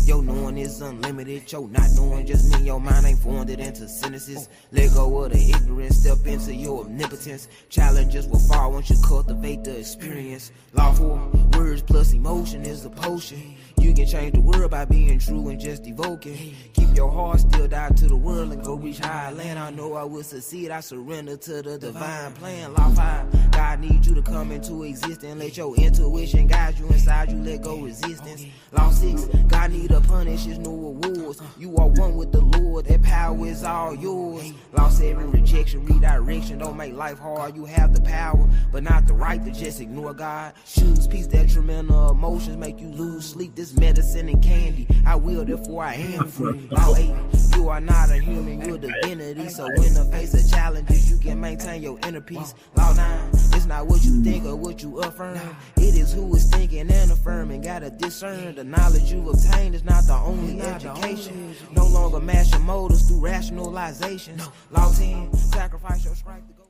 Speaker 10: your knowing is unlimited. Your not knowing just mean your mind ain't formed it into sentences. Let go of the ignorance, step into your omnipotence. Challenges will fall once you cultivate the experience. Law 4, words plus emotion is a potion. You can change the world by being true and just evoking. Keep your heart still out to the world and go reach high land. I know I will succeed. I surrender to the divine plan. Law 5, God needs you to come into existence. Let your intuition guide you inside you. Let go resistance. Law 6, God need to punish his no awards. You are one with the Lord. That power is all yours. Law 7, rejection, redirection. Don't make life hard. You have the power, but not the right to just ignore God. Choose peace, detrimental emotions make you lose sleep. This medicine and candy, I will, therefore I am free. Law 8, you are not a human, you're a divinity. So in the face of challenges, you can maintain your inner peace. Law 9, it's not what you think or what you affirm. It is who is thinking and affirming. Gotta discern the knowledge you've obtained is not the only education. No longer mash your motives through rationalization. Law 10, sacrifice your strength to go.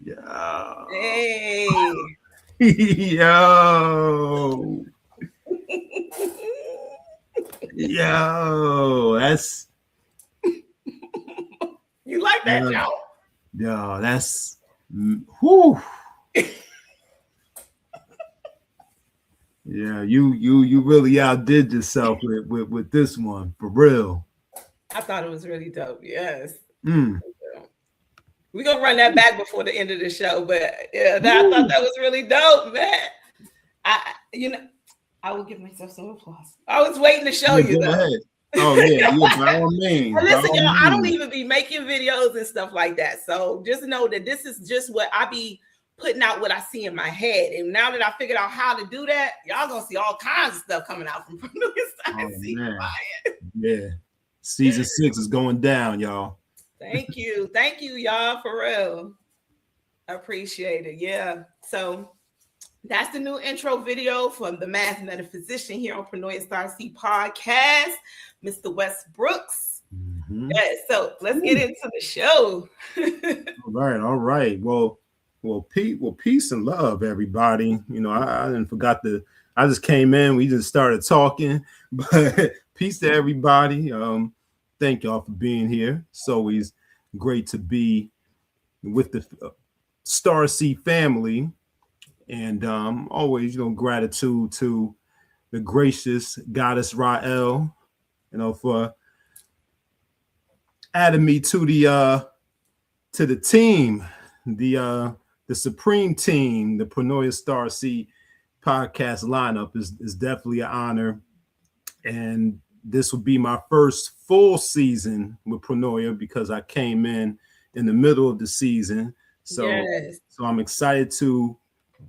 Speaker 9: Yeah.
Speaker 7: Hey.
Speaker 9: Yo. Yo, that's
Speaker 7: you like that, Joe?
Speaker 9: Yo, that's whoo. Yeah, you really outdid yourself with this one, for real.
Speaker 7: I thought it was really dope. Yes. We're gonna run that back before the end of the show, but yeah, I thought that was really dope, man. I will give myself some applause. I was waiting to show you though.
Speaker 9: Ahead. Oh yeah, by all means.
Speaker 7: Listen, y'all, I don't even be making videos and stuff like that. So just know that this is just what I be putting out, what I see in my head. And now that I figured out how to do that, y'all gonna see all kinds of stuff coming out from Pronoia Starseed.
Speaker 9: Yeah, season 6 is going down, y'all.
Speaker 7: Thank you, y'all, for real. I appreciate it. Yeah. So that's the new intro video from the Math Metaphysician here on Pronoia Starseed Podcast, Mr. Westbrooks. Yeah, so let's get into the show.
Speaker 9: All right. Well, peace and love, everybody. You know, I didn't forgot I just came in, we just started talking, but peace to everybody. Thank y'all for being here. It's always great to be with the Starseed family. And always, gratitude to the gracious goddess Rael, for adding me to the team, the supreme team. The Pronoia Starseed Podcast lineup is definitely an honor, and this will be my first full season with Pronoia because I came in the middle of the season. So, yes. So I'm excited to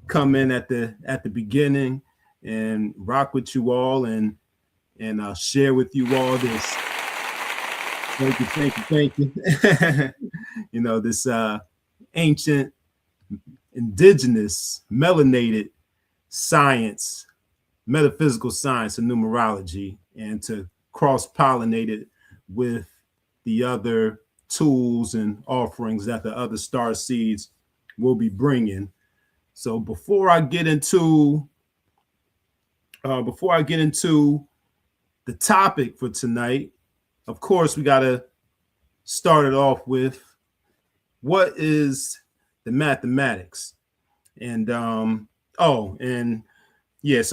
Speaker 9: come in at the beginning and rock with you all and share with you all this. Thank you. This ancient indigenous melanated science, metaphysical science and numerology, and to cross-pollinate it with the other tools and offerings that the other Starseeds will be bringing. So before I get into the topic for tonight, of course, we got to start it off with what is the mathematics. And so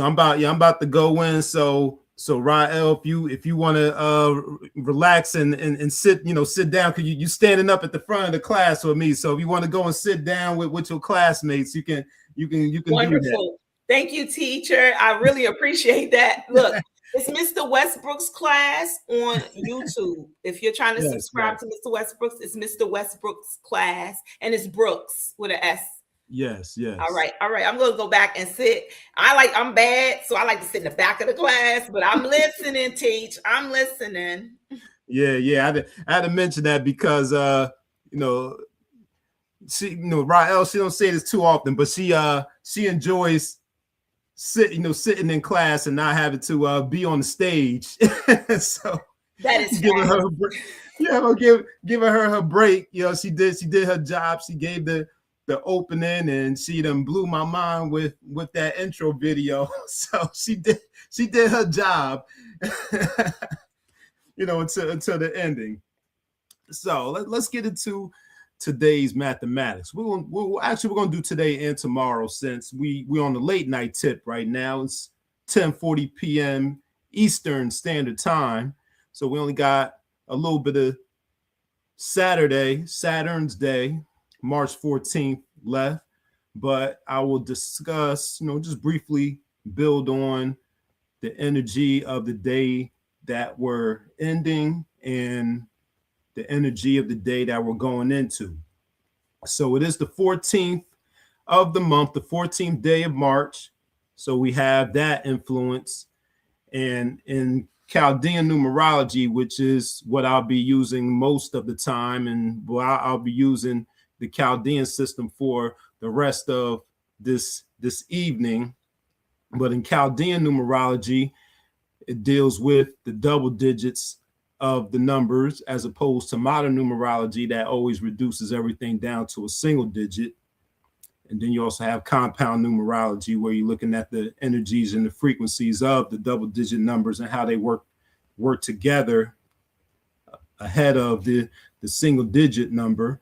Speaker 9: I'm about to go in. So Rael, if you want to relax and sit down, because you standing up at the front of the class with me. So if you want to go and sit down with your classmates, you can
Speaker 7: Wonderful. Do that. Thank you, teacher. I really appreciate that. Look, it's Mr. Westbrooks class on YouTube. If you're trying to subscribe to Mr. Westbrooks, it's Mr. Westbrooks class, and it's Brooks with an S.
Speaker 9: Yes.
Speaker 7: All right. I'm gonna go back and sit. I'm bad, so I like to sit in the back of the class, but I'm listening, teach. I'm listening.
Speaker 9: Yeah. I had to mention that because Rael, she don't say this too often, but she enjoys sitting in class and not having to be on the stage. So
Speaker 7: that is
Speaker 9: giving her giving her break. She did her job. She gave the opening, and she done blew my mind with that intro video. So she did her job, until the ending. So let's get into today's mathematics. We're gonna do today and tomorrow, since we're on the late night tip right now. It's 10:40 p.m. Eastern Standard Time, so we only got a little bit of Saturn's Day, March 14th left, but I will discuss, just briefly build on the energy of the day that we're ending and the energy of the day that we're going into. So it is the 14th of the month, the 14th day of March. So we have that influence. And in Chaldean numerology, which is what I'll be using most of the time, and I'll be using the Chaldean system for the rest of this evening. But in Chaldean numerology, it deals with the double digits of the numbers, as opposed to modern numerology that always reduces everything down to a single digit. And then you also have compound numerology, where you're looking at the energies and the frequencies of the double digit numbers and how they work together ahead of the single digit number.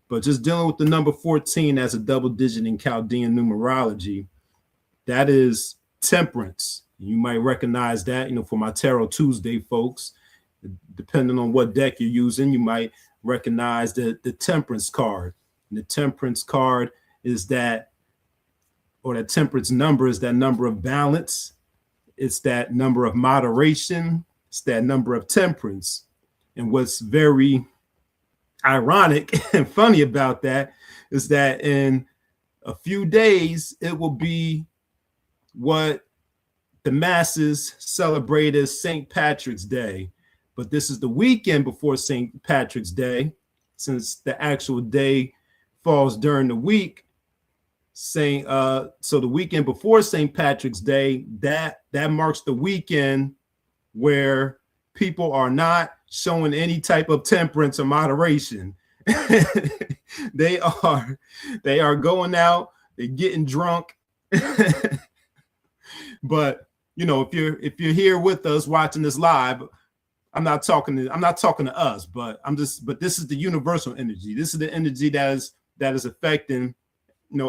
Speaker 9: But just dealing with the number 14 as a double digit in Chaldean numerology, that is temperance. You might recognize that, for my Tarot Tuesday folks. Depending on what deck you're using, you might recognize the temperance card. And the temperance card is that temperance number is that number of balance. It's that number of moderation. It's that number of temperance. And what's very ironic and funny about that is that in a few days, it will be what the masses celebrate as St. Patrick's Day. But this is the weekend before St. Patrick's Day, since the actual day falls during the week. So the weekend before St. Patrick's Day, that marks the weekend where people are not showing any type of temperance or moderation. They are going out, they're getting drunk. But if you're here with us watching this live, I'm not talking to us, but this is the universal energy. This is the energy that is affecting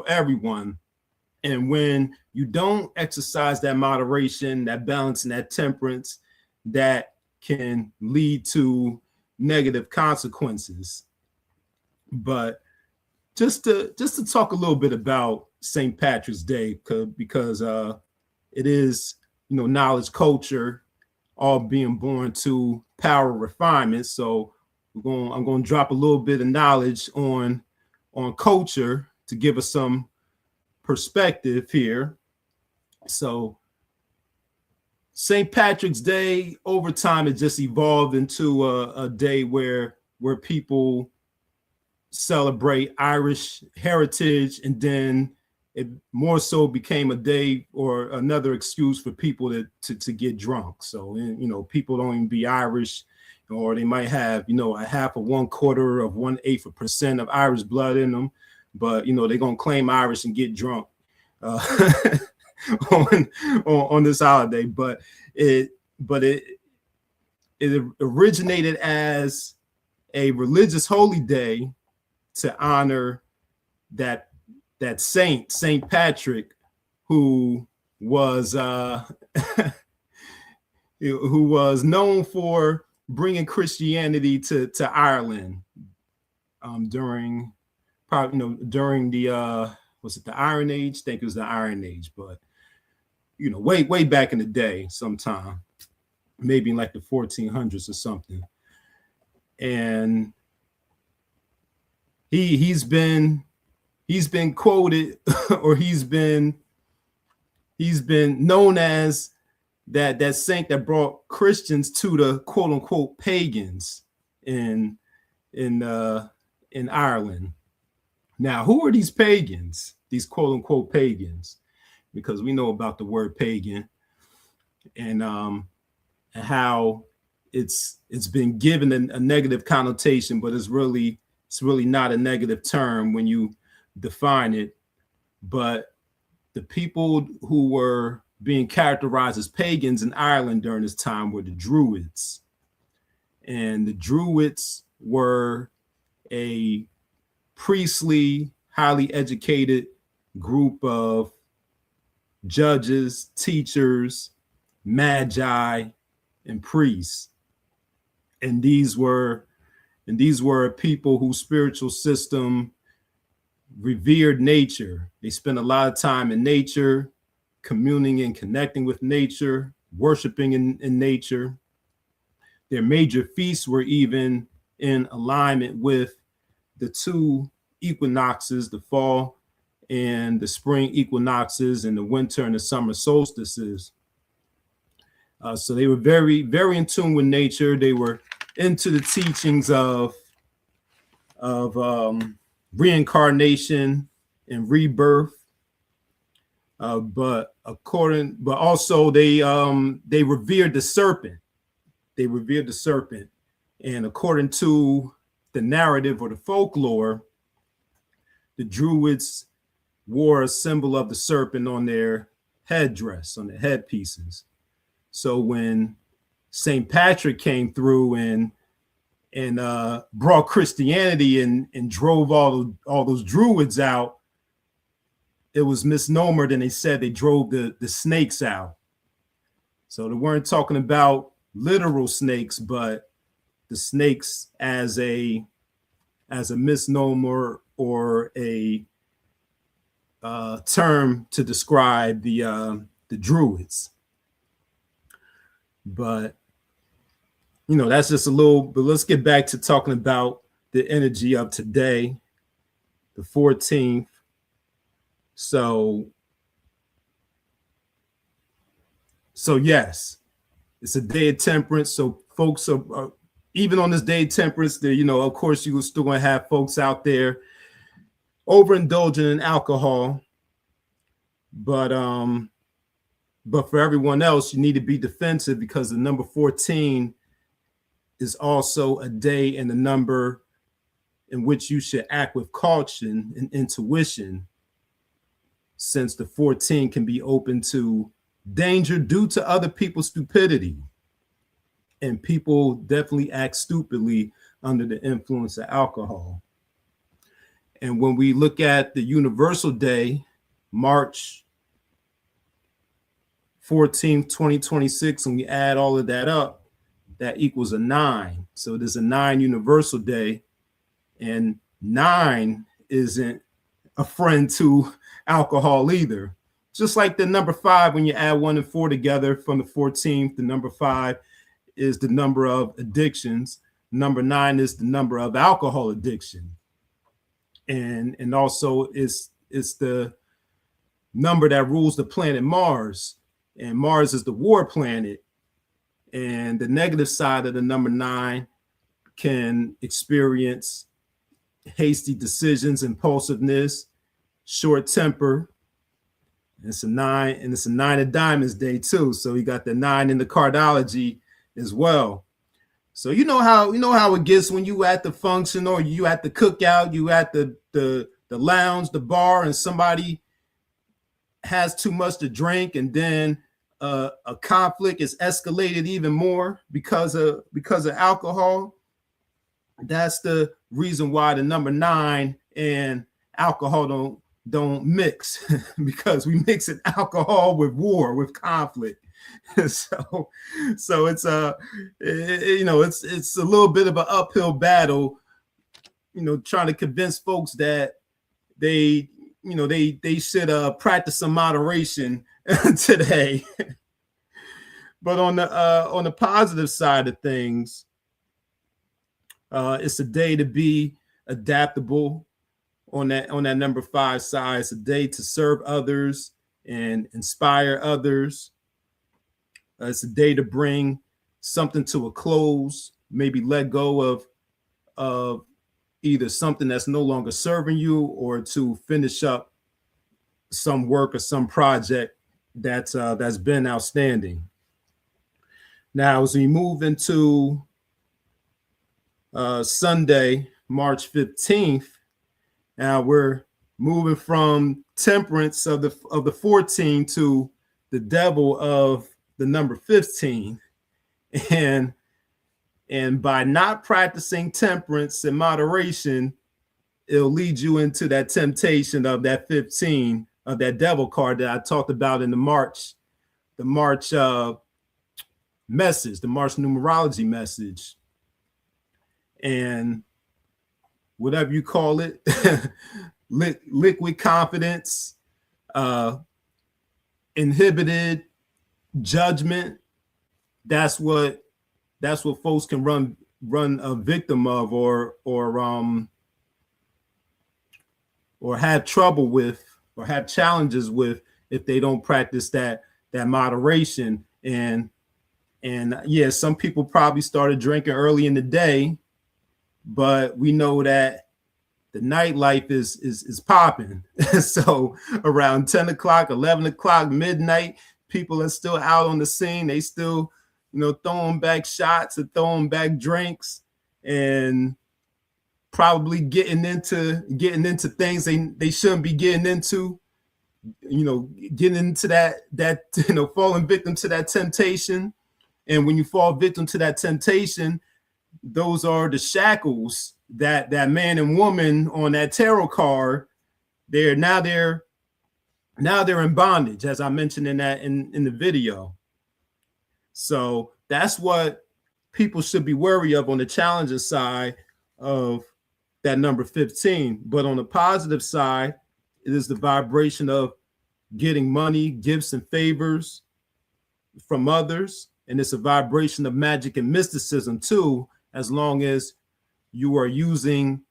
Speaker 9: everyone. And when you don't exercise that moderation, that balance, and that temperance, that can lead to negative consequences. But just to talk a little bit about St. Patrick's Day, because it is knowledge culture, all being born to power refinement. So I'm going to drop a little bit of knowledge on culture to give us some perspective here. So St. Patrick's Day, over time, it just evolved into a day where people celebrate Irish heritage, and then it more so became a day or another excuse for people to get drunk. So, people don't even be Irish, or they might have, a half of 1/4 of 1/8% of Irish blood in them, but, they're going to claim Irish and get drunk on this holiday. But it originated as a religious holy day to honor that Saint Patrick, who was known for bringing Christianity to Ireland during the was it the Iron Age? I think it was the Iron Age, but way back in the day, sometime, maybe in like the 1400s or something. And he's been he's been quoted or he's been known as that saint that brought Christians to the quote unquote pagans in Ireland. Now, who are these pagans? These quote unquote pagans, because we know about the word pagan and how it's been given a negative connotation, but it's really not a negative term when you define it. But the people who were being characterized as pagans in Ireland during this time were the Druids. And the Druids were a priestly, highly educated group of judges, teachers, magi, and priests. And these were people whose spiritual system revered nature. They spent a lot of time in nature, communing and connecting with nature, worshiping in nature. Their major feasts were even in alignment with the two equinoxes, the fall and the spring equinoxes, and the winter and the summer solstices. So they were very, very in tune with nature. They were into the teachings of reincarnation and rebirth. But also they revered the serpent. They revered the serpent, and according to the narrative or the folklore, the Druids wore a symbol of the serpent on their headdress, on their headpieces. So when St. Patrick came through and brought Christianity and drove all those Druids out, it was misnomered, and they said they drove the snakes out. So they weren't talking about literal snakes, but the snakes as a misnomer or a term to describe the Druids. But that's just a little. But let's get back to talking about the energy of today, the 14th. So yes, it's a day of temperance. So folks are even on this day of temperance, there, of course, you're still going to have folks out there overindulging in alcohol. But for everyone else, you need to be defensive, because the number 14 is also a day and a number in which you should act with caution and intuition, since the 14 can be open to danger due to other people's stupidity. And people definitely act stupidly under the influence of alcohol. And when we look at the universal day, March 14th, 2026, and we add all of that up, that equals a 9. So there's a 9 universal day, and 9 isn't a friend to alcohol either. Just like the number 5, when you add 1 and 4 together from the 14th, the number 5 is the number of addictions. Number 9 is the number of alcohol addiction. And also it's the number that rules the planet Mars. And Mars is the war planet. And the negative side of the number 9 can experience hasty decisions, impulsiveness, short temper. It's a 9, and it's a 9 of diamonds day too. So you got the 9 in the cardology as well. So you know how it gets when you at the function, or you at the cookout, you at the lounge, the bar, and somebody has too much to drink, and then a conflict is escalated even more because of alcohol. That's the reason why the number 9 and alcohol don't mix, because we mix in alcohol with war, with conflict. So it's it's a little bit of an uphill battle, trying to convince folks that they should practice some moderation today. But on the positive side of things, it's a day to be adaptable
Speaker 8: on that number 5 side. It's a day to serve others and inspire others. It's a day to bring something to a close, maybe let go of either something that's no longer serving you, or to finish up some work or some project that's been outstanding. Now, as we move into Sunday, March 15th, now we're moving from temperance of the 14 to the devil of the number 15. And by not practicing temperance and moderation, it'll lead you into that temptation of that 15, of that devil card that I talked about in the March message, the March numerology message. And whatever you call it, liquid confidence, inhibited judgment, that's what folks can run a victim of, or have trouble with, or have challenges with, if they don't practice that moderation. And yeah, some people probably started drinking early in the day, but we know that the nightlife is popping. So around 10 o'clock, 11 o'clock, midnight, people are still out on the scene. They still, throwing back shots or throwing back drinks, and probably getting into things they shouldn't be getting into, getting into that, falling victim to that temptation. And when you fall victim to that temptation, those are the shackles that man and woman on that tarot card, they're in bondage, as I mentioned in the video. So that's what people should be wary of on the challenging side of that number 15. But on the positive side, it is the vibration of getting money, gifts, and favors from others. And it's a vibration of magic and mysticism too, as long as you are using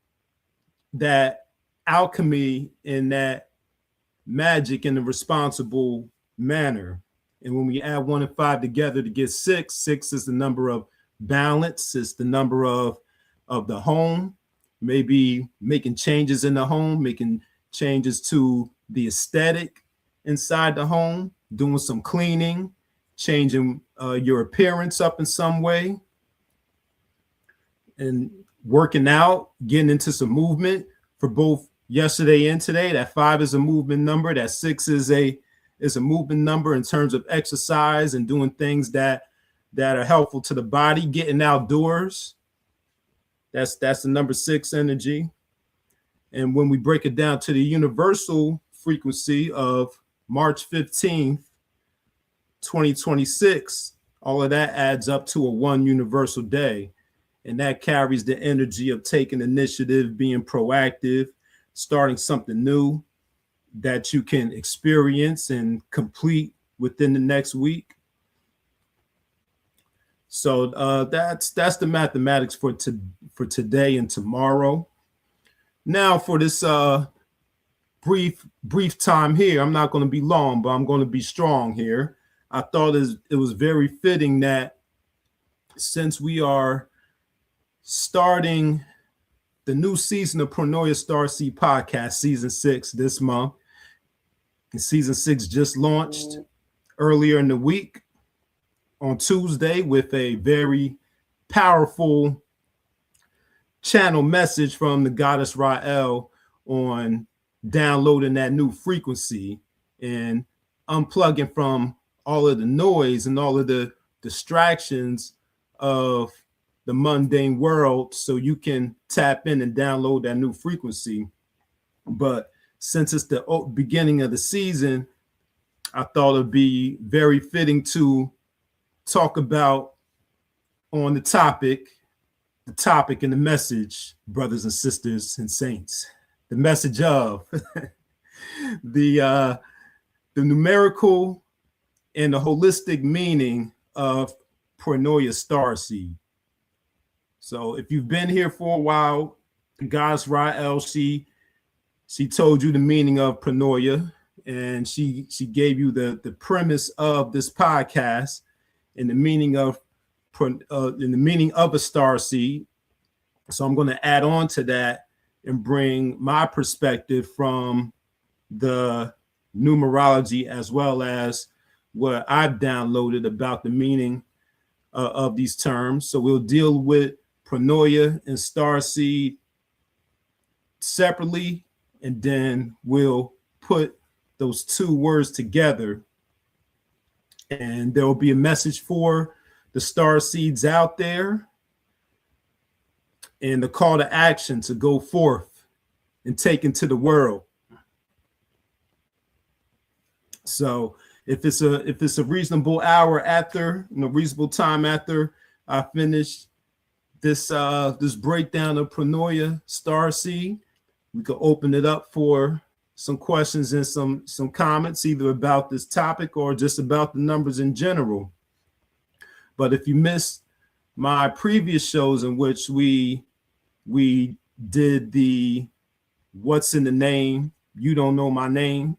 Speaker 8: that alchemy and that magic in a responsible manner. And when we add 1 and 5 together to get 6, 6 is the number of balance. It's the number of the home, maybe making changes in the home, making changes to the aesthetic inside the home, doing some cleaning, changing your appearance up in some way, and working out, getting into some movement for both yesterday and today. That 5 is a movement number. That 6 is a movement number in terms of exercise and doing things that are helpful to the body, getting outdoors. That's the number 6 energy. And when we break it down to the universal frequency of March 15th, 2026, all of that adds up to a 1 universal day. And that carries the energy of taking initiative, being proactive, starting something new that you can experience and complete within the next week. So that's the mathematics for today and tomorrow. Now for this brief time here, I'm not going to be long, but I'm going to be strong here. I thought it was very fitting that since we are starting the new season of Pronoia Starseed Podcast, season 6 this month, and season 6 just launched earlier in the week on Tuesday with a very powerful channel message from the goddess Rael on downloading that new frequency and unplugging from all of the noise and all of the distractions of the mundane world so you can tap in and download that new frequency. But since it's the beginning of the season, I thought it'd be very fitting to talk about on the topic and the message, brothers and sisters and saints, the message of the numerical and the holistic meaning of Pronoia Starseed. So if you've been here for a while, the goddess Rael, she
Speaker 9: she told you the meaning of pronoia, and she gave you the premise of this podcast and the meaning of a starseed. So I'm going to add on to that and bring my perspective from the numerology as well as what I've downloaded about the meaning of these terms. So we'll deal with pronoia and starseed separately, and then we'll put those two words together, and there will be a message for the starseeds out there and the call to action to go forth and take into the world. So if it's a reasonable hour after, reasonable time after I finish this breakdown of pronoia starseed, we could open it up for some questions and some comments, either about this topic or just about the numbers in general. But if you missed my previous shows in which we did the what's in the name, you don't know my name,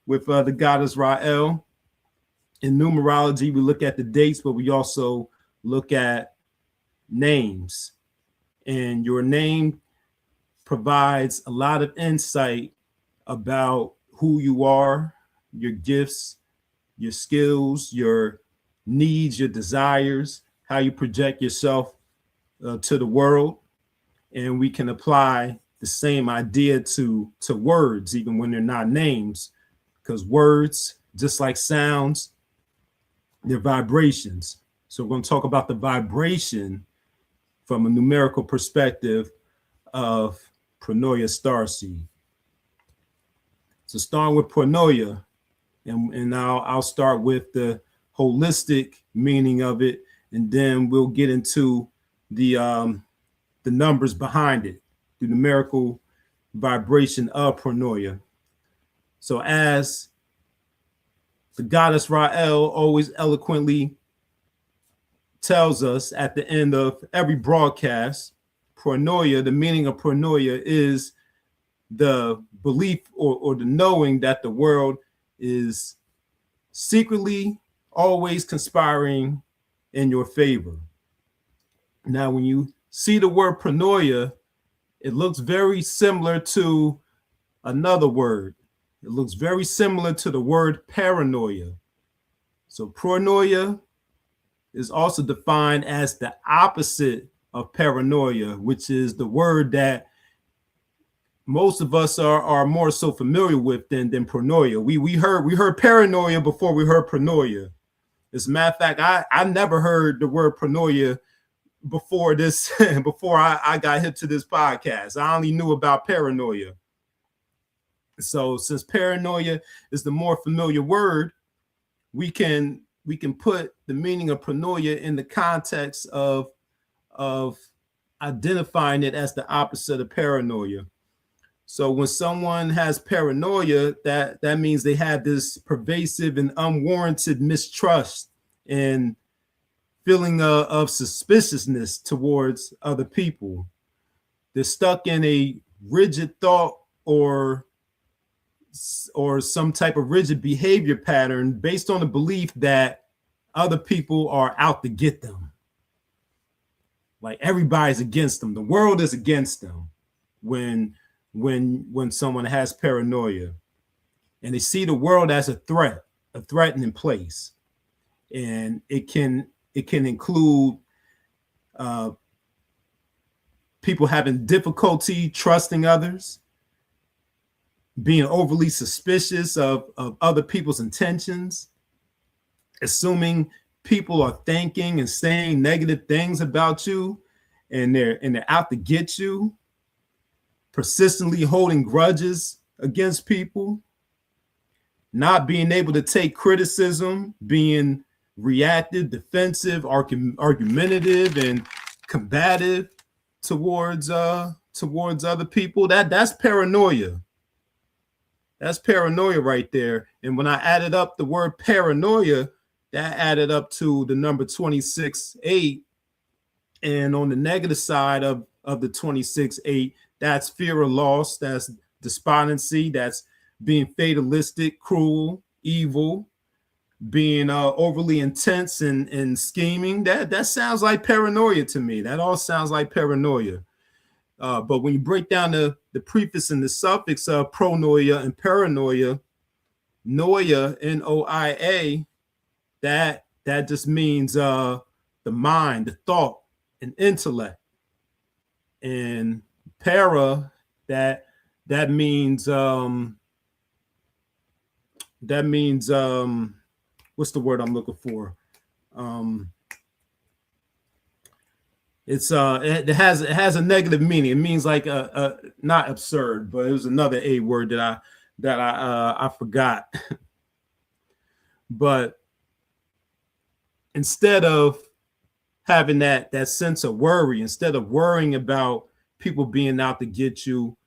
Speaker 9: with the goddess Rael. In numerology, we look at the dates, but we also look at names. And your name provides a lot of insight about who you are, your gifts, your skills, your needs, your desires, how you project yourself to the world. And we can apply the same idea to words, even when they're not names, because words, just like sounds, they're vibrations. So we're going to talk about the vibration from a numerical perspective of Pronoia Starseed. So starting with Pronoia, and I'll start with the holistic meaning of it, and then we'll get into the numbers behind it, the numerical vibration of Pronoia. So as the goddess Rael always eloquently tells us at the end of every broadcast, Pronoia, the meaning of Pronoia is the belief or the knowing that the world is secretly always conspiring in your favor. Now, when you see the word Pronoia, it looks very similar to another word. It looks very similar to the word paranoia. So pronoia is also defined as the opposite of paranoia, which is the word that most of us are more so familiar with than pronoia. We heard paranoia before we heard pronoia. As a matter of fact, I never heard the word pronoia before this, before I got hip to this podcast. I only knew about paranoia. So since paranoia is the more familiar word, we can put the meaning of pronoia in the context of identifying it as the opposite of paranoia. So when someone has paranoia, that means they have this pervasive and unwarranted mistrust and feeling of suspiciousness towards other people. They're stuck in a rigid thought or some type of rigid behavior pattern based on the belief that other people are out to get them. Like everybody's against them. The world is against them when someone has paranoia, and they see the world as a threatening place. And it can include people having difficulty trusting others, being overly suspicious of other people's intentions, assuming people are thinking and saying negative things about you, and they're out to get you, persistently holding grudges against people, not being able to take criticism, being reactive, defensive, argumentative, and combative towards other people. That's paranoia. That's paranoia right there. And when I added up the word paranoia, that added up to the number 26-8. And on the negative side of the 26-8, that's fear of loss, that's despondency, that's being fatalistic, cruel, evil, being overly intense and scheming. That sounds like paranoia to me. That all sounds like paranoia. But when you break down the prefix and the suffix of pronoia and paranoia, noia, N-O-I-A, that just means the mind, the thought, and intellect. And para, that means what's the word I'm looking for? It has a negative meaning. It means like not absurd, but it was another A word that I forgot. But instead of having that sense of worry, instead of worrying about people being out to get you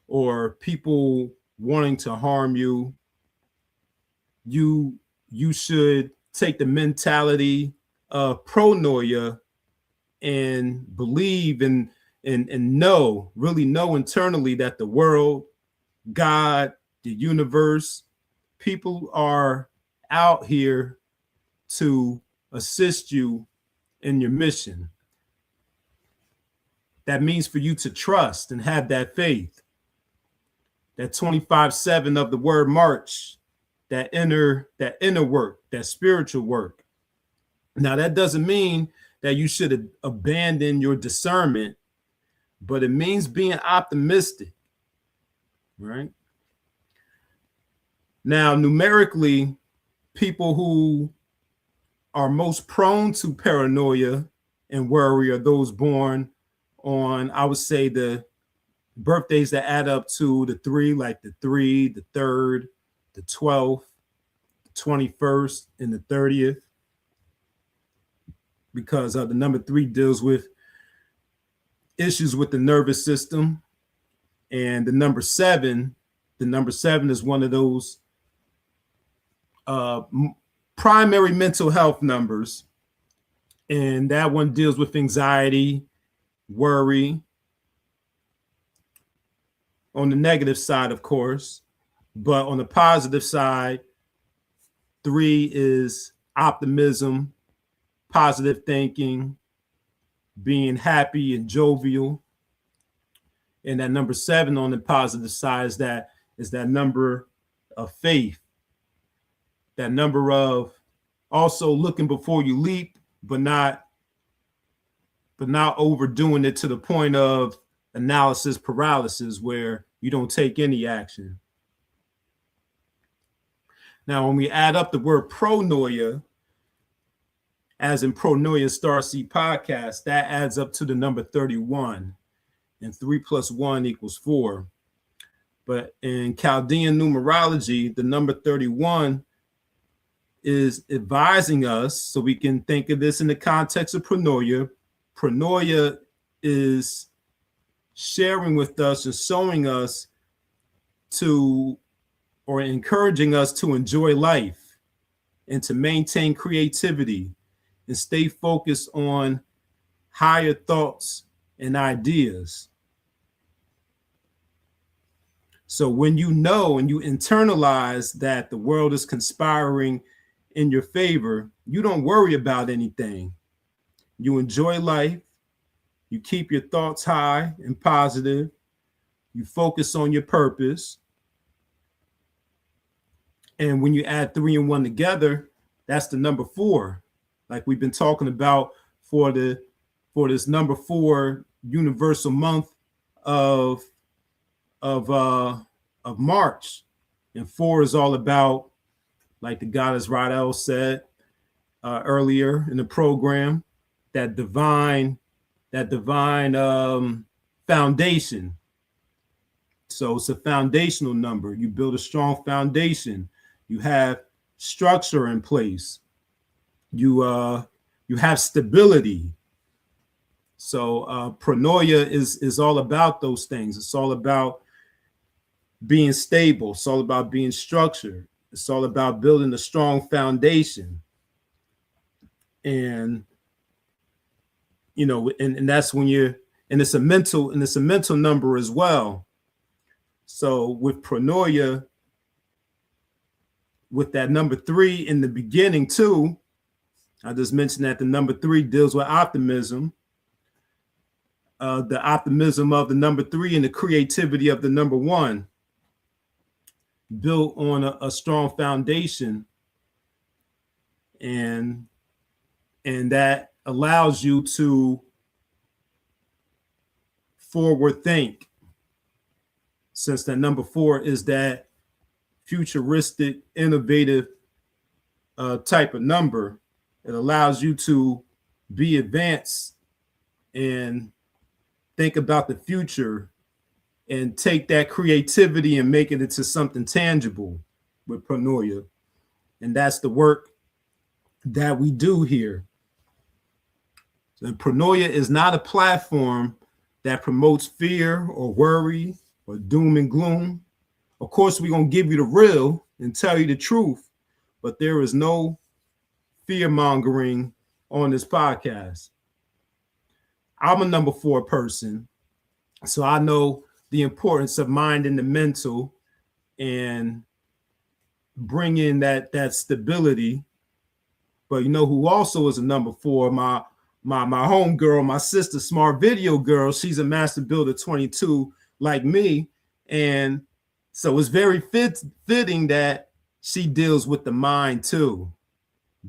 Speaker 9: or people wanting to harm you, you should take the mentality of pronoia and believe and really know internally that the world, God, the universe, people are out here to assist you in your mission. That means for you to trust and have that faith. That 25/7 of the word march, that inner work, that spiritual work. Now, that doesn't mean that you should abandon your discernment, but it means being optimistic, right? Now, numerically, people who are most prone to paranoia and worry are those born on, I would say, the birthdays that add up to the 3, like the 3, the 3rd, the 12th, the 21st, and the 30th, because the number 3 deals with issues with the nervous system, and the number 7 is one of those primary mental health numbers, and that one deals with anxiety, worry, on the negative side, of course, but on the positive side, 3 is optimism, positive thinking, being happy and jovial. And that number 7 on the positive side is that number of faith, that number of also looking before you leap, but not overdoing it to the point of analysis paralysis where you don't take any action. Now, when we add up the word pronoia, as in Pronoia Starseed Podcast, that adds up to the number 31, and 3 + 1 = 4. But in Chaldean numerology, the number 31 is advising us, so we can think of this in the context of pronoia. Pronoia is sharing with us and showing us to, or encouraging us to enjoy life and to maintain creativity and stay focused on higher thoughts and ideas. So when you know and you internalize that the world is conspiring in your favor, you don't worry about anything. You enjoy life. You keep your thoughts high and positive. You focus on your purpose. And when you add 3 and 1 together, that's the number 4. Like we've been talking about for this number 4 universal month of March. And 4 is all about, like the goddess Radel said earlier in the program, that divine foundation. So it's a foundational number. You build a strong foundation. You have structure in place. You have stability. So pronoia is all about those things. It's all about being stable. It's all about being structured. It's all about building a strong foundation. And you know, and that's when you're, and it's a mental number as well. So with Pronoia, with that number 3 in the beginning too, I just mentioned that the number 3 deals with optimism. The optimism of the number 3 and the creativity of the number 1, built on a strong foundation, and that allows you to forward think, since that number 4 is that futuristic, innovative type of number. It allows you to be advanced and think about the future and take that creativity and make it into something tangible with Pronoia. And that's the work that we do here. So Pronoia is not a platform that promotes fear or worry or doom and gloom. Of course, we're going to give you the real and tell you the truth, but there is no fear mongering on this podcast. I'm a number 4 person, so I know the importance of mind and the mental and bringing that stability. But you know who also is a number 4? My home girl, my sister, Smart Video Girl. She's a Master Builder 22 like me, and so it's very fitting that she deals with the mind too,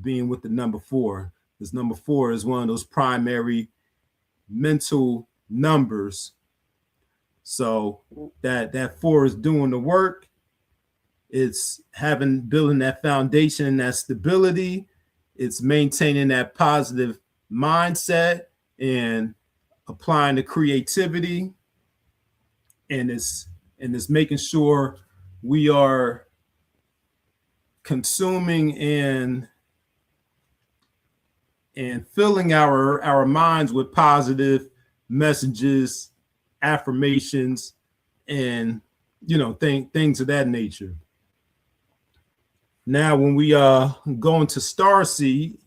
Speaker 9: being with the number 4. This number 4 is one of those primary mental numbers. So that 4 is doing the work. It's building that foundation and that stability. It's maintaining that positive mindset and applying the creativity. And it's making sure we are consuming and filling our minds with positive messages, affirmations, and things of that nature. Now, when we go into Starseed,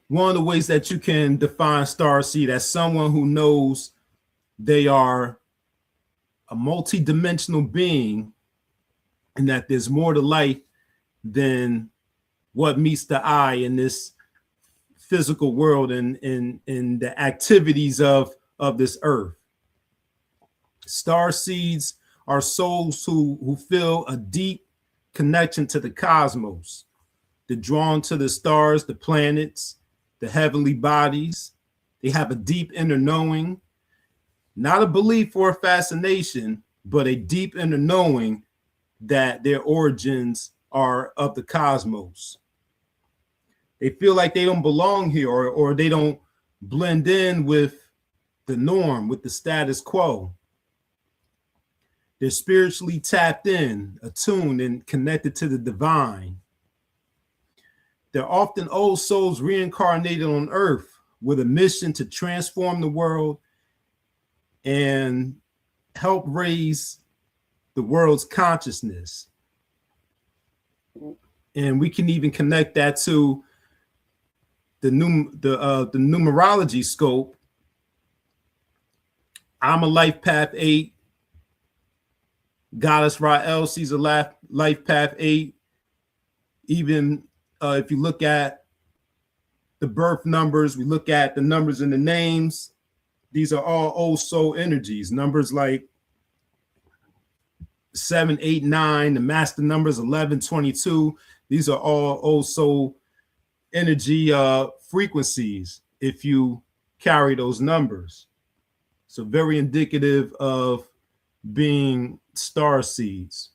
Speaker 9: one of the ways that you can define Starseed as someone who knows they are a multi-dimensional being, and that there's more to life than what meets the eye in this physical world and in the activities of this earth. Starseeds are souls who feel a deep connection to the cosmos. They're drawn to the stars, the planets, the heavenly bodies. They have a deep inner knowing, not a belief or a fascination, but a deep inner knowing that their origins are of the cosmos. They feel like they don't belong here, or they don't blend in with the norm, with the status quo. They're spiritually tapped in, attuned, and connected to the divine. They're often old souls reincarnated on Earth with a mission to transform the world and help raise the world's consciousness. And we can even connect that to the numerology scope. I'm a life path 8. Goddess Rael, she's a life path 8. Even if you look at the birth numbers, we look at the numbers in the names, these are all old soul energies. Numbers like 7, 8, 9, the master numbers 11, 22. These are all old soul energy frequencies if you carry those numbers. So very indicative of being starseeds.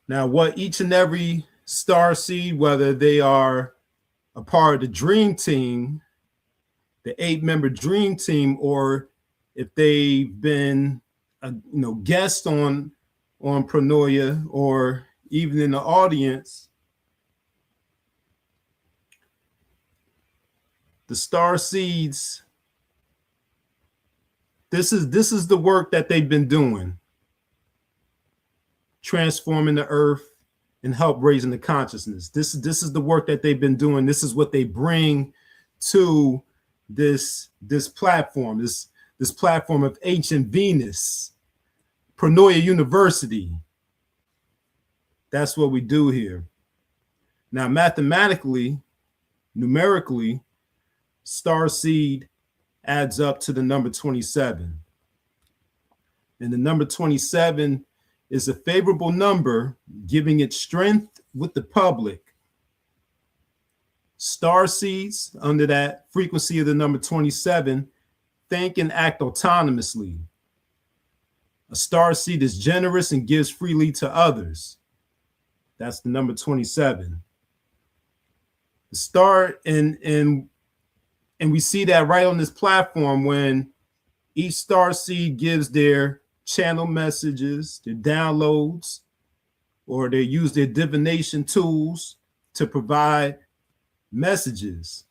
Speaker 9: Now, what each and every starseed, whether they are a part of the dream team, the 8-member dream team, or if they've been guests on Pronoia, or even in the audience, the starseeds This is the work that they've been doing, transforming the earth and help raising the consciousness. This is the work that they've been doing. This is what they bring to this platform, this platform of ancient Venus, Pronoia University. That's what we do here. Now, mathematically, numerically, Starseed adds up to the number 27. And the number 27 is a favorable number, giving it strength with the public. Starseeds, under that frequency of the number 27, think and act autonomously. A starseed is generous and gives freely to others. That's the number 27. The star, and we see that right on this platform when each starseed gives their channel messages, their downloads, or they use their divination tools to provide messages.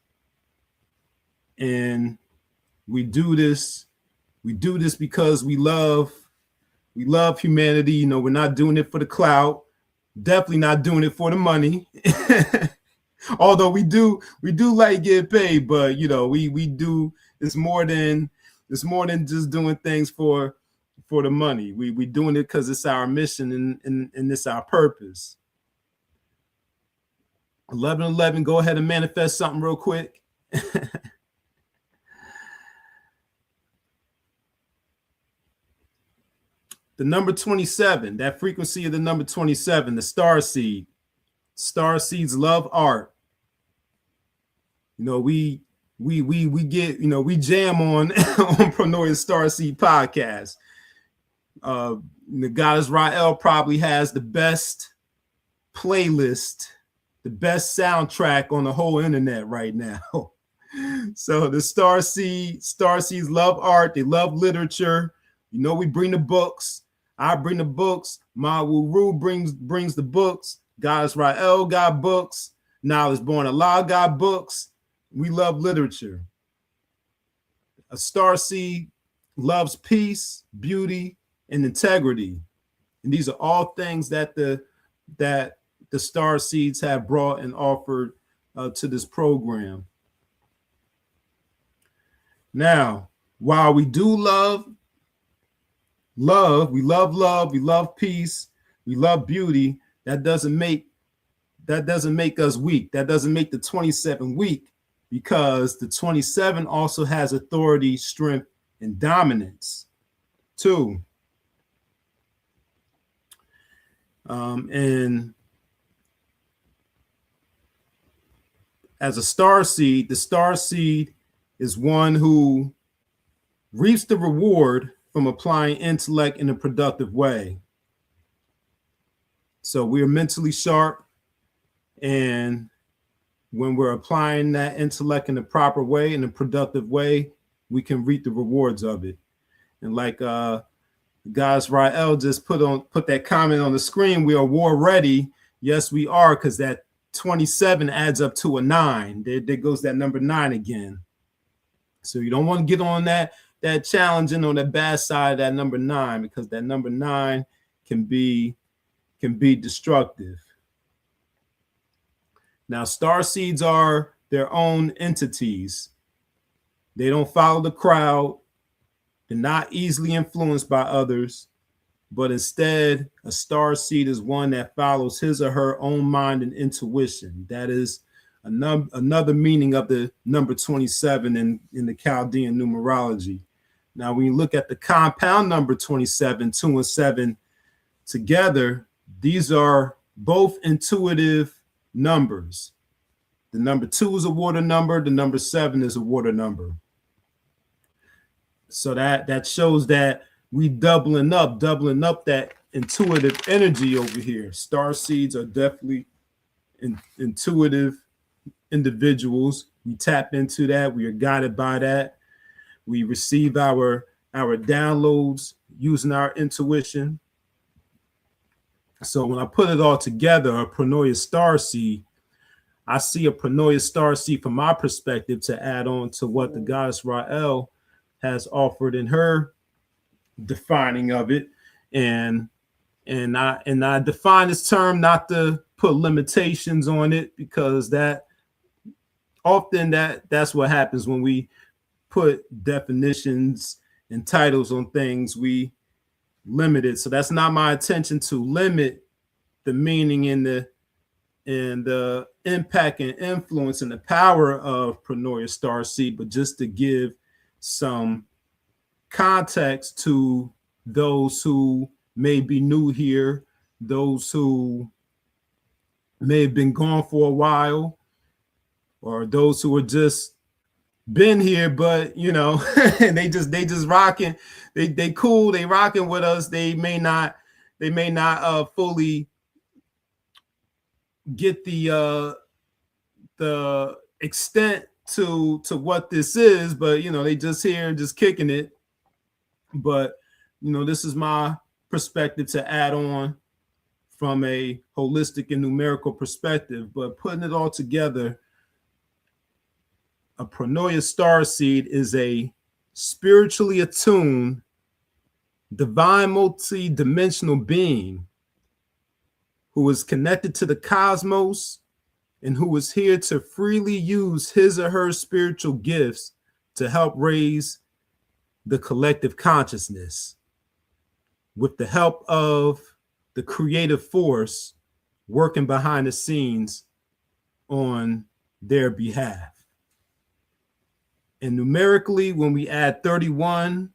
Speaker 9: And we do this because we love humanity. You know, we're not doing it for the clout, definitely not doing it for the money. Although we do like get paid, but you know, we do, it's more than just doing things for the money. We doing it because it's our mission and it's our purpose. 1111, go ahead and manifest something real quick. The number 27, that frequency of the number 27, the starseed. Starseeds love art. You know, we get, you know, we jam on Pronoia Starseed Podcast. The goddess Rael probably has the best playlist, the best soundtrack on the whole internet right now. So the Starseeds love art. They love literature. You know, we bring the books. I bring the books. Ma Wuru brings the books. Goddess Rael got books. Knowledge Born Allah got books. We love literature. A starseed loves peace, beauty, and integrity. And these are all things that the starseeds have brought and offered to this program. Now, while we do love, we love peace, we love beauty, that doesn't make us weak. That doesn't make the 27 weak, because the 27 also has authority, strength, and dominance too. And as a starseed, the starseed is one who reaps the reward from applying intellect in a productive way. So we're mentally sharp, and when we're applying that intellect in a proper way, in a productive way, we can reap the rewards of it. And like guys, Rael just put that comment on the screen, we are war ready. Yes, we are, because that 27 adds up to a 9. There goes that number 9 again. So you don't want to get on that challenging on that bad side of that number 9, because that number 9 can be destructive. Now, starseeds are their own entities. They don't follow the crowd. They're not easily influenced by others, but instead, a starseed is one that follows his or her own mind and intuition. That is another meaning of the number 27 in the Chaldean numerology. Now, when you look at the compound number 27, 2 and 7 together, these are both intuitive numbers. The number 2 is a water number. The number 7 is a water number. So that shows that we doubling up that intuitive energy over here. Starseeds are definitely intuitive individuals. We tap into that. We are guided by that. We receive our downloads using our intuition. So when I put it all together, a Pronoia Starseed, I see a Pronoia Starseed from my perspective to add on to what the goddess Rael has offered in her defining of it. And I define this term not to put limitations on it, because that's what happens when we put definitions and titles on things. We limit it. So that's not my intention, to limit the meaning and the impact and influence and the power of Pronoia Starseed, but just to give some context to those who may be new here, those who may have been gone for a while, or those who are just been here, but you know, they just rocking, they cool, they rocking with us. They may not fully get the extent to what this is, but you know, they just here and just kicking it. But you know, this is my perspective to add on from a holistic and numerical perspective. But putting it all together, a Pronoia Starseed is a spiritually attuned, divine, multi-dimensional being who is connected to the cosmos and who is here to freely use his or her spiritual gifts to help raise the collective consciousness with the help of the creative force working behind the scenes on their behalf. And numerically, when we add 31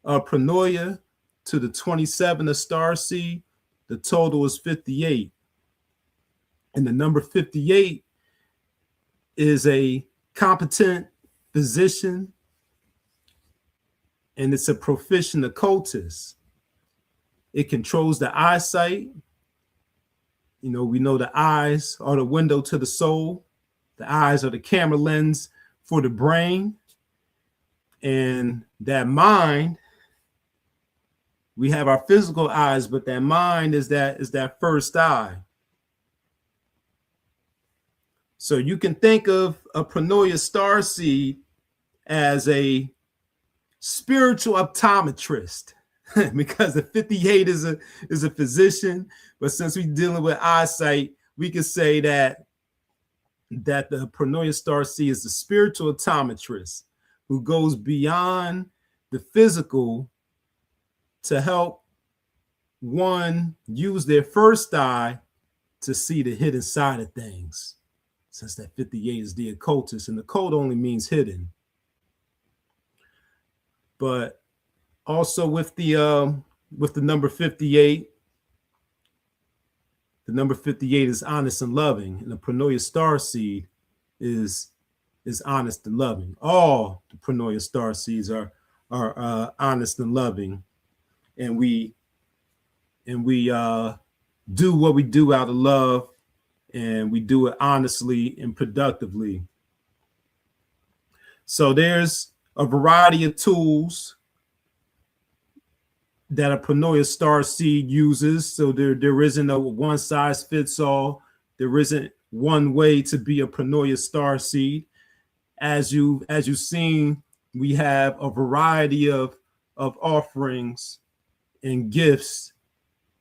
Speaker 9: of Pronoia to the 27 of Starseed, the total is 58. And the number 58 is a competent physician, and it's a proficient occultist. It controls the eyesight. You know, we know the eyes are the window to the soul. The eyes are the camera lens for the brain. And that mind, we have our physical eyes, but that mind is that first eye. So you can think of a Pronoia Starseed as a spiritual optometrist, because the 58 is a physician, but since we're dealing with eyesight, we can say that the Pronoia Starseed is the spiritual optometrist who goes beyond the physical to help one use their first eye to see the hidden side of things, since that 58 is the occultist, and the occult only means hidden. But also with the number 58, the number 58 is honest and loving, and the Pronoia Starseed is honest and loving. All the Pronoia Starseeds are honest and loving, and we do what we do out of love, and we do it honestly and productively. So there's a variety of tools that a Pronoia Starseed uses. So there isn't a one size fits all. There isn't one way to be a Pronoia Starseed. As you've seen, we have a variety of offerings and gifts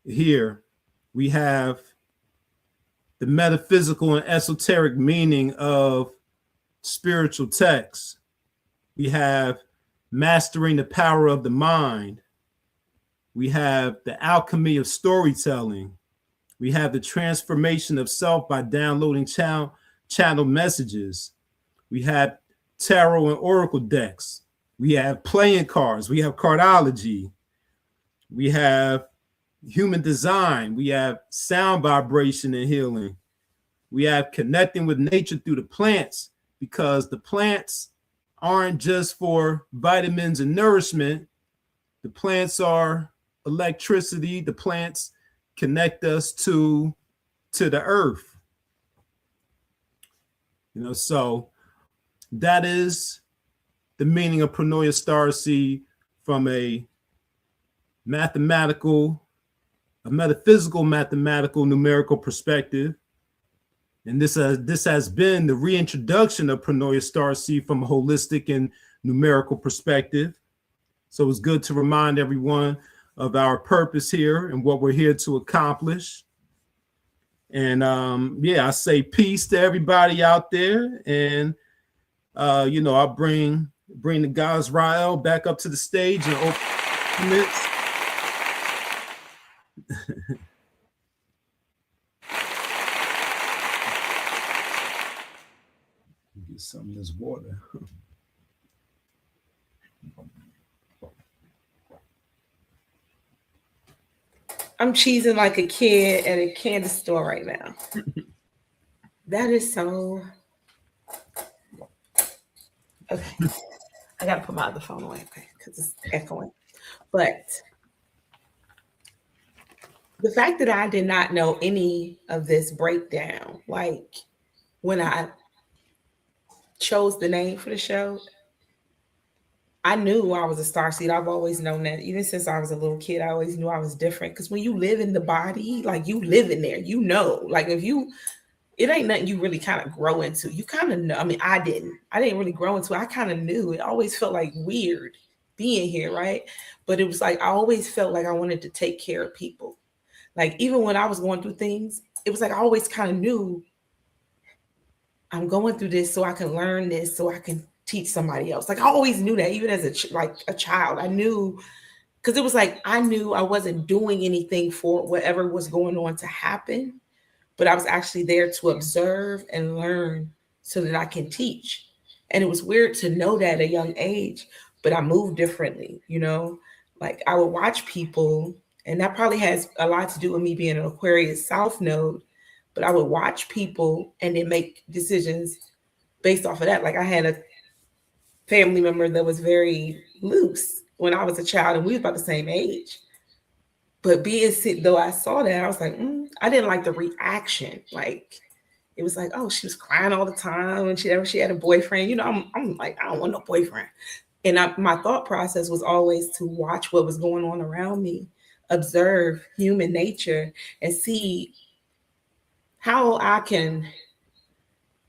Speaker 9: here. We have the metaphysical and esoteric meaning of spiritual texts. We have mastering the power of the mind. We have the alchemy of storytelling. We have the transformation of self by downloading channel messages. We have tarot and oracle decks. We have playing cards. We have cardology. We have human design. We have sound vibration and healing. We have connecting with nature through the plants, because the plants aren't just for vitamins and nourishment. The plants are electricity. The plants connect us to the earth. You know, so that is the meaning of Pronoia Starseed from a metaphysical, mathematical, numerical perspective. And this has been the reintroduction of Pronoia Starseed from a holistic and numerical perspective. So it's good to remind everyone of our purpose here and what we're here to accomplish. And I say peace to everybody out there. And I'll bring the guys Rael back up to the stage and open it. Get some of this water.
Speaker 7: I'm cheesing like a kid at a candy store right now. That is so. Okay. I got to put my other phone away, okay, because it's echoing. But the fact that I did not know any of this breakdown, like when I chose the name for the show, I knew I was a starseed. I've always known that. Even since I was a little kid, I always knew I was different. Because when you live in the body, like you live in there, like it ain't nothing you really kind of grow into. You kind of know. I mean, I didn't really grow into it. I kind of knew. It always felt like weird being here, right? But it was like, I always felt like I wanted to take care of people. Like even when I was going through things, it was like, I always kind of knew I'm going through this so I can learn this, so I can teach somebody else. Like I always knew that, even as a child, I knew, because it was like I knew I wasn't doing anything for whatever was going on to happen, but I was actually there to observe and learn so that I can teach. And it was weird to know that at a young age, but I moved differently, like I would watch people, and that probably has a lot to do with me being an Aquarius South node, but I would watch people and then make decisions based off of that. Like I had a family member that was very loose when I was a child, and we was about the same age. But though I saw that, I was like, I didn't like the reaction. Like it was like, oh, she was crying all the time, and she had a boyfriend. I'm like, I don't want no boyfriend. And my thought process was always to watch what was going on around me, observe human nature, and see how I can,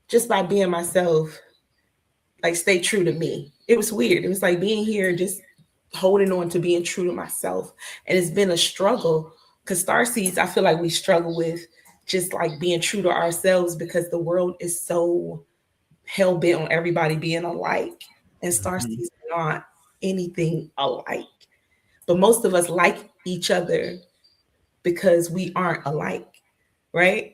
Speaker 7: just by being myself, like stay true to me. It was weird. It was like being here, just holding on to being true to myself. And it's been a struggle, because Starseeds, I feel like we struggle with just like being true to ourselves, because the world is so hell bent on everybody being alike. And Starseeds are not anything alike. But most of us like each other because we aren't alike, right?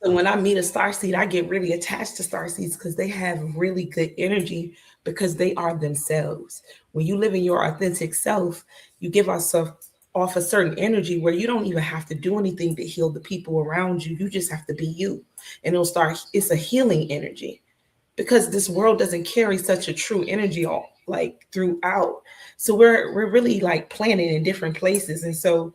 Speaker 7: So when I meet a starseed, I get really attached to starseeds because they have really good energy, because they are themselves. When you live in your authentic self, you give off a certain energy where you don't even have to do anything to heal the people around you. You just have to be you. And it's a healing energy, because this world doesn't carry such a true energy like throughout. So we're really like planted in different places. And so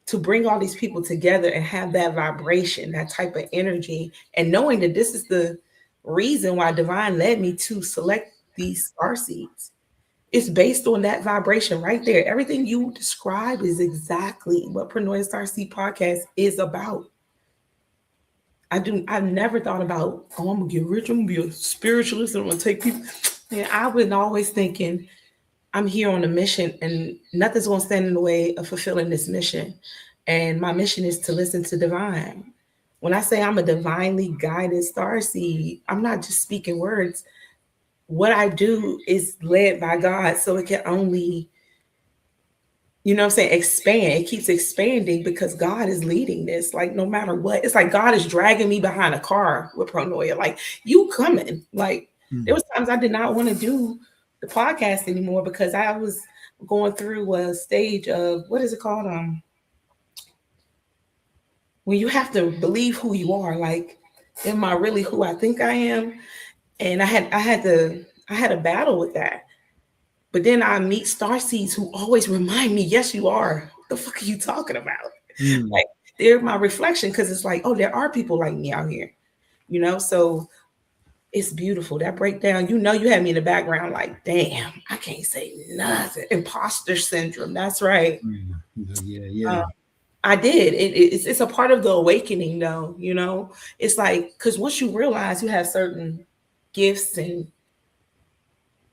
Speaker 7: to bring all these people together and have that vibration, that type of energy, and knowing that this is the reason why Divine led me to select these starseeds. It's based on that vibration right there. Everything you describe is exactly what Pronoia Starseed Podcast is about. I've never thought about, I'm gonna get rich, I'm gonna be a spiritualist, I'm gonna take people. And I was always thinking, I'm here on a mission, and nothing's gonna stand in the way of fulfilling this mission. And my mission is to listen to Divine. When I say I'm a divinely guided starseed, I'm not just speaking words. What I do is led by God, so it can only, expand. It keeps expanding because God is leading this. Like no matter what, it's like God is dragging me behind a car with Pronoia. Like you coming. Like there was times I did not want to do the podcast anymore because I was going through a stage of, what is it called? When you have to believe who you are. Like, am I really who I think I am? And I had a battle with that. But then I meet starseeds who always remind me, yes, you are. What the fuck are you talking about? Like they're my reflection, because it's like, oh, there are people like me out here, so it's beautiful. That breakdown, you had me in the background like, damn, I can't say nothing. Imposter syndrome. That's right.
Speaker 9: Yeah.
Speaker 7: I did. It's a part of the awakening though, it's like, because once you realize you have certain gifts and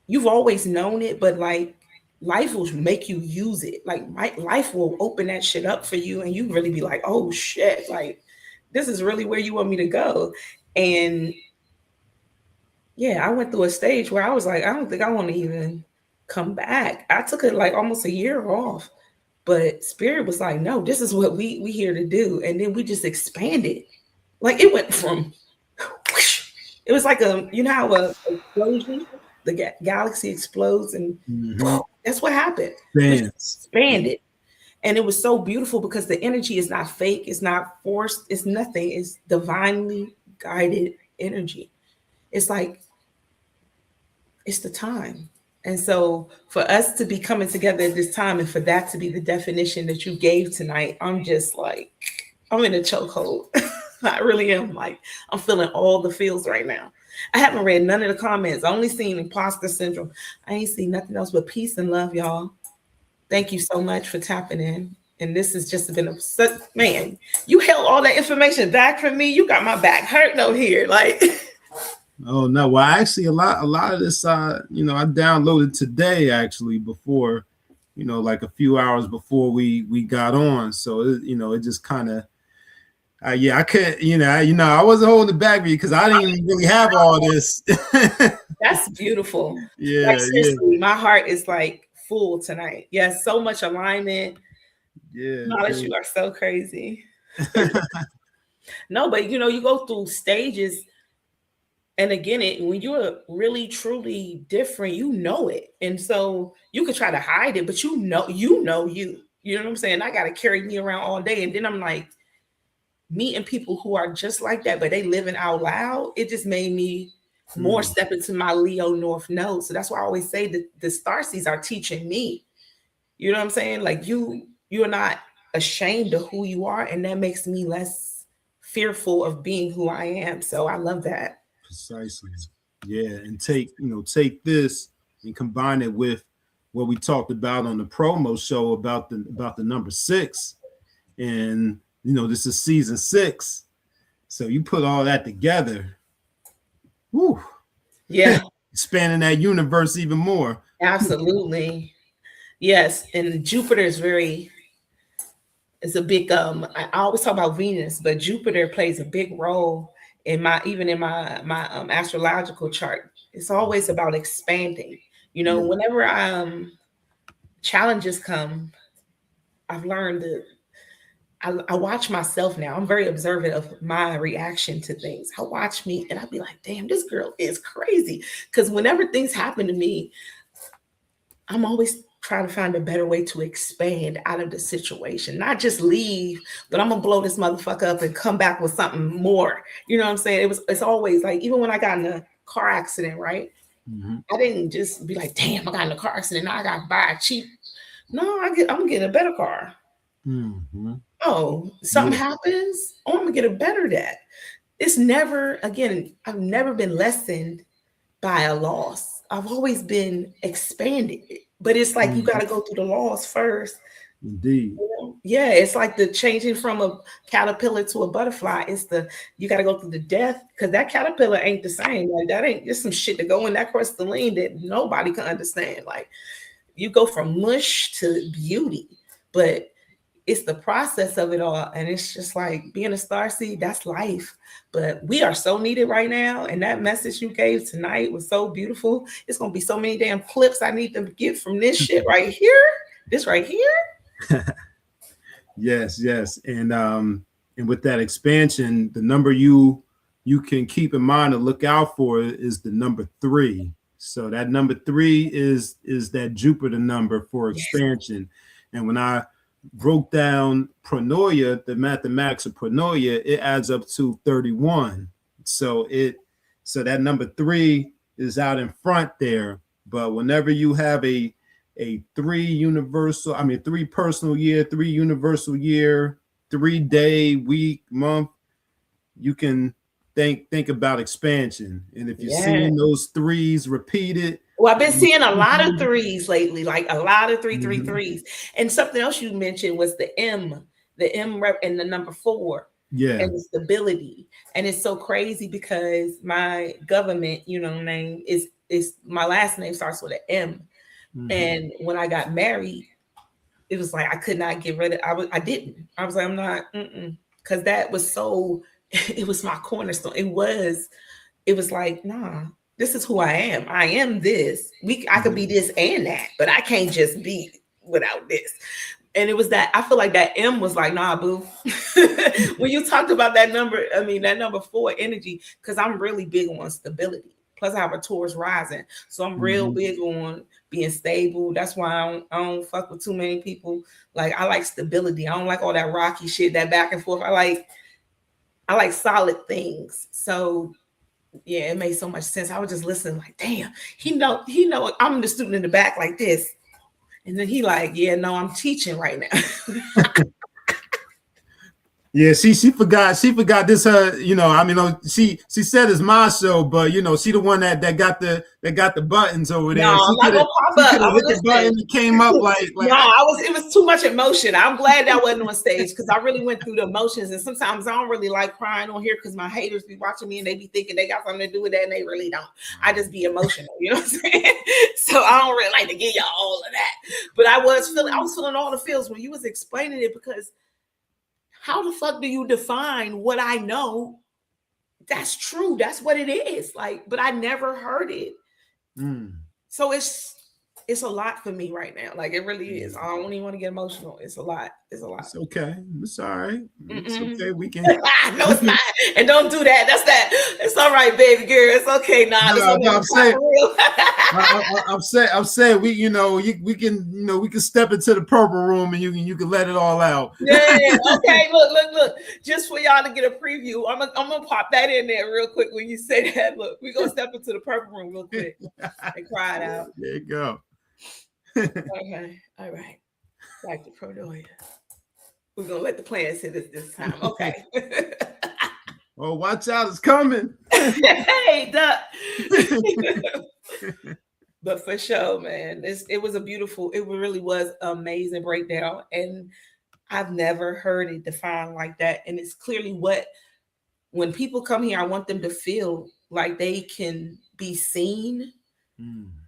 Speaker 7: you've always known it, but like life will make you use it. Like life will open that shit up for you, and you really be like, oh shit, like this is really where you want me to go. And yeah, I went through a stage where I was like, I don't think I want to even come back. I took it like almost a year off, but Spirit was like, no, this is what we here to do. And then we just expanded. Like it went from, whoosh, it was like you know how a explosion, the galaxy explodes, and that's what happened. Expanded. And it was so beautiful because the energy is not fake, it's not forced, it's nothing. It's divinely guided energy. It's like, it's the time. And so for us to be coming together at this time and for that to be the definition that you gave tonight, I'm just like, I'm in a chokehold. I really am. Like, I'm feeling all the feels right now. I haven't read none of the comments. I only seen imposter syndrome. I ain't seen nothing else but peace and love, y'all. Thank you so much for tapping in. And this has just been man, you held all that information back from me. You got my back hurting over here. Like,
Speaker 9: oh no, well actually a lot of this I downloaded today actually before, like a few hours before we got on. So it just kind of I couldn't, I wasn't holding it back because I didn't really have all this.
Speaker 7: That's beautiful.
Speaker 9: Yeah,
Speaker 7: like, seriously, my heart is like full tonight. Yes, so much alignment.
Speaker 9: Yeah,
Speaker 7: Knowledge, you are so crazy. No, but you go through stages, and again, when you're really truly different, you know it, and so you could try to hide it, but you know you know what I'm saying. I got to carry me around all day, and then I'm like meeting people who are just like that, but they living out loud. It just made me more step into my Leo North node. So that's why I always say that the Starseeds are teaching me. You know what I'm saying? Like you're not ashamed of who you are, and that makes me less fearful of being who I am. So I love that.
Speaker 9: Precisely. Yeah, and take this and combine it with what we talked about on the promo show about the number 6, and this is season 6. So you put all that together. Woo.
Speaker 7: Yeah.
Speaker 9: Expanding that universe even more.
Speaker 7: Absolutely. Yes. And Jupiter is it's a big I always talk about Venus, but Jupiter plays a big role in my astrological chart. It's always about expanding. Whenever challenges come, I've learned that I watch myself now. I'm very observant of my reaction to things. I watch me and I'd be like, damn, this girl is crazy. Because whenever things happen to me, I'm always trying to find a better way to expand out of the situation. Not just leave, but I'm going to blow this motherfucker up and come back with something more. You know what I'm saying? It's always like, even when I got in a car accident, right? I didn't just be like, damn, I got in a car accident. Now I got to buy a cheap. No, I'm going to get a better car. Oh, something happens. Oh, I'm gonna get a better that. It's never, again, I've never been lessened by a loss. I've always been expanded. But it's like you got to go through the loss first.
Speaker 9: Indeed.
Speaker 7: Yeah, it's like the changing from a caterpillar to a butterfly. You got to go through the death, because that caterpillar ain't the same. Like that ain't just some shit to go in that crystalline that nobody can understand. Like you go from mush to beauty, but it's the process of it all. And it's just like being a starseed, that's life. But we are so needed right now. And that message you gave tonight was so beautiful. It's going to be so many damn clips I need to get from this shit right here. This right here.
Speaker 9: Yes. And with that expansion, the number you can keep in mind to look out for is the number 3. So that number 3 is that Jupiter number for expansion. And when I broke down Pronoia, the mathematics of Pronoia, it adds up to 31. So that number 3 is out in front there. But whenever you have a 3 personal year, 3 universal year, 3 day, week, month, you can think about expansion. And if you're seeing those 3s repeated.
Speaker 7: Well, I've been seeing a lot of 3s lately, like a lot of 3. And something else you mentioned was the M rep and the number 4.
Speaker 9: Yeah.
Speaker 7: And the stability. And it's so crazy because my government, name is my last name starts with an M. And when I got married, it was like I could not get rid of. I was like, I'm not, because that was so. It was my cornerstone. It was like, nah, this is who I am. I am this. I could be this and that, but I can't just be without this. And it was that I feel like that M was like, nah, boo. When you talked about that number, I mean that number 4 energy, because I'm really big on stability. Plus, I have a Taurus rising, so I'm real big on being stable. That's why I don't fuck with too many people. Like, I like stability. I don't like all that rocky shit, that back and forth. I like solid things. So yeah, it made so much sense. I was just listening, like, damn, he know I'm the student in the back like this. And then he like, yeah, no, I'm teaching right now.
Speaker 9: Yeah, she forgot this she said it's my show, but she the one that got the buttons over there.
Speaker 7: No, I'm not gonna pop up.
Speaker 9: I hit the button and came up like
Speaker 7: no, it was too much emotion. I'm glad that wasn't on stage because I really went through the emotions, and sometimes I don't really like crying on here because my haters be watching me and they be thinking they got something to do with that and they really don't. I just be emotional, you know what I'm saying? So I don't really like to give y'all all of that. But I was feeling all the feels when you was explaining it, because how the fuck do you define what I know? That's true. That's what it is. Like, but I never heard it. So it's a lot for me right now. Like, it really is. I don't even want to get emotional. It's a lot. It's
Speaker 9: okay. It's all right. It's okay. We can.
Speaker 7: No, it's not. And don't do that. That's that. It's all right, baby girl. It's okay.
Speaker 9: I'm saying we can step into the purple room and you can let it all out.
Speaker 7: Yeah. Okay. Look. Just for y'all to get a preview, I'm gonna pop that in there real quick when you say that. Look, we're gonna step into the purple room real quick and cry it out.
Speaker 9: There you go.
Speaker 7: Okay. All right. Back to Pronoia. We're gonna let the plans hit us this time. Okay.
Speaker 9: Oh, watch out, it's coming.
Speaker 7: Hey, duck. But for sure, man, it really was amazing breakdown. And I've never heard it defined like that. And it's clearly when people come here, I want them to feel like they can be seen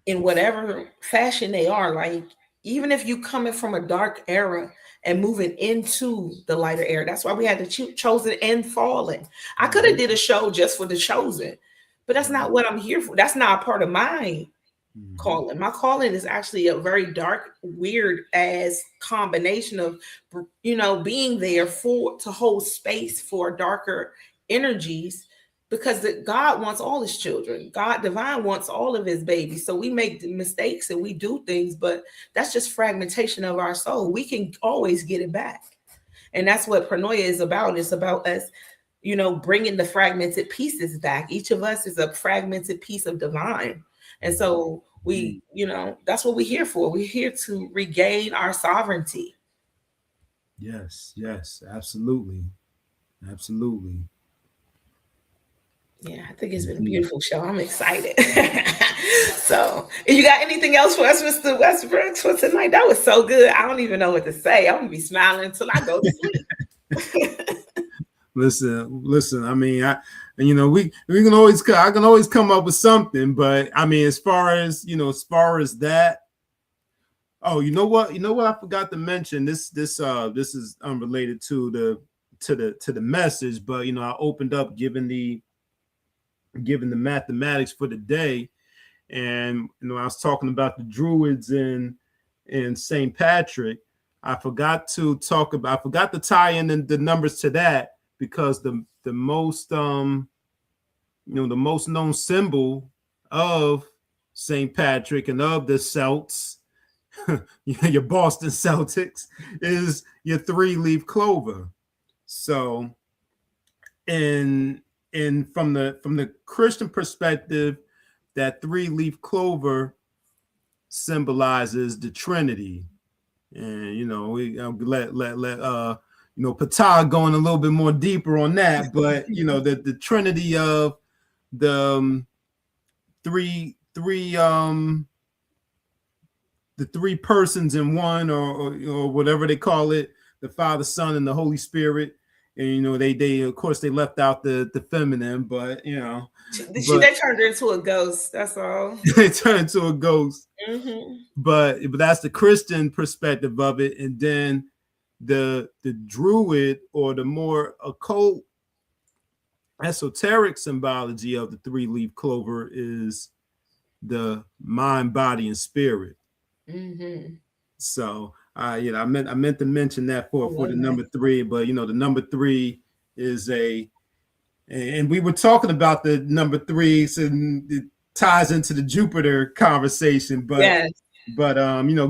Speaker 7: in whatever fashion they are. Like, even if you coming from a dark era and moving into the lighter era, that's why we had the chosen and fallen. I could have did a show just for the chosen, but that's not what I'm here for. That's not a part of my calling. My calling is actually a very dark, weird ass combination of, being there to hold space for darker energies, because God wants all his children. God divine wants all of his babies. So we make mistakes and we do things, but that's just fragmentation of our soul. We can always get it back. And that's what Pronoia is about. It's about us, bringing the fragmented pieces back. Each of us is a fragmented piece of divine. And so we, that's what we're here for. We're here to regain our sovereignty.
Speaker 9: Yes, absolutely.
Speaker 7: Yeah, I think it's been a beautiful show. I'm excited. So, you got anything else for us, Mr. Westbrooks, for tonight? That was so good. I don't even know what to say. I'm gonna be smiling until I go to sleep.
Speaker 9: Listen. I mean, we can always. I can always come up with something, but I mean, as far as that. Oh, you know what? I forgot to mention this is unrelated to the message, but I opened up giving the mathematics for the day, and I was talking about the Druids in St. Patrick. I forgot to tie in the numbers to that, because the most the most known symbol of St. Patrick and of the Celts, your Boston Celtics, is your 3-leaf clover. So, and from the Christian perspective, that 3-leaf clover symbolizes the Trinity. And we let Patah going a little bit more deeper on that, but the Trinity of the three persons in one, or whatever they call it, the Father, Son, and the Holy Spirit, And they of course they left out the feminine, but
Speaker 7: they turned her into a ghost. That's all.
Speaker 9: They turned into a ghost.
Speaker 7: Mm-hmm.
Speaker 9: But that's the Christian perspective of it, and then the druid or the more occult esoteric symbology of the 3-leaf clover is the mind, body, and spirit.
Speaker 7: Mm-hmm.
Speaker 9: So I meant to mention that for the number 3, but the number 3 is and we were talking about the number 3, so it ties into the Jupiter conversation, but
Speaker 7: yes.
Speaker 9: But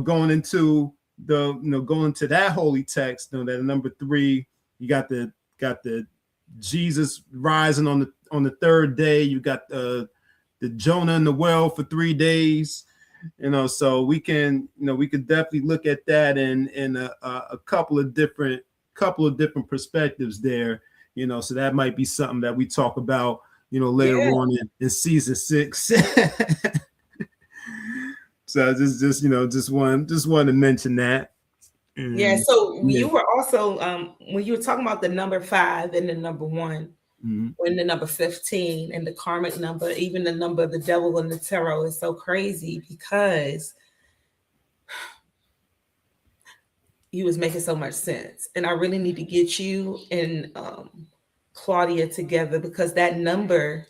Speaker 9: going into that holy text, that number 3, you got the Jesus rising on the 3rd day. You got the Jonah in the well for 3 days. So we can definitely look at that in a couple of different perspectives there. So that might be something that we talk about later on in season 6. So just wanted to mention that.
Speaker 7: Yeah. So you were also when you were talking about the number 5 and the number 1, when the number 15 and the karmic number, even the number of the devil and the tarot is so crazy because you was making so much sense, and I really need to get you and Claudia together because that number,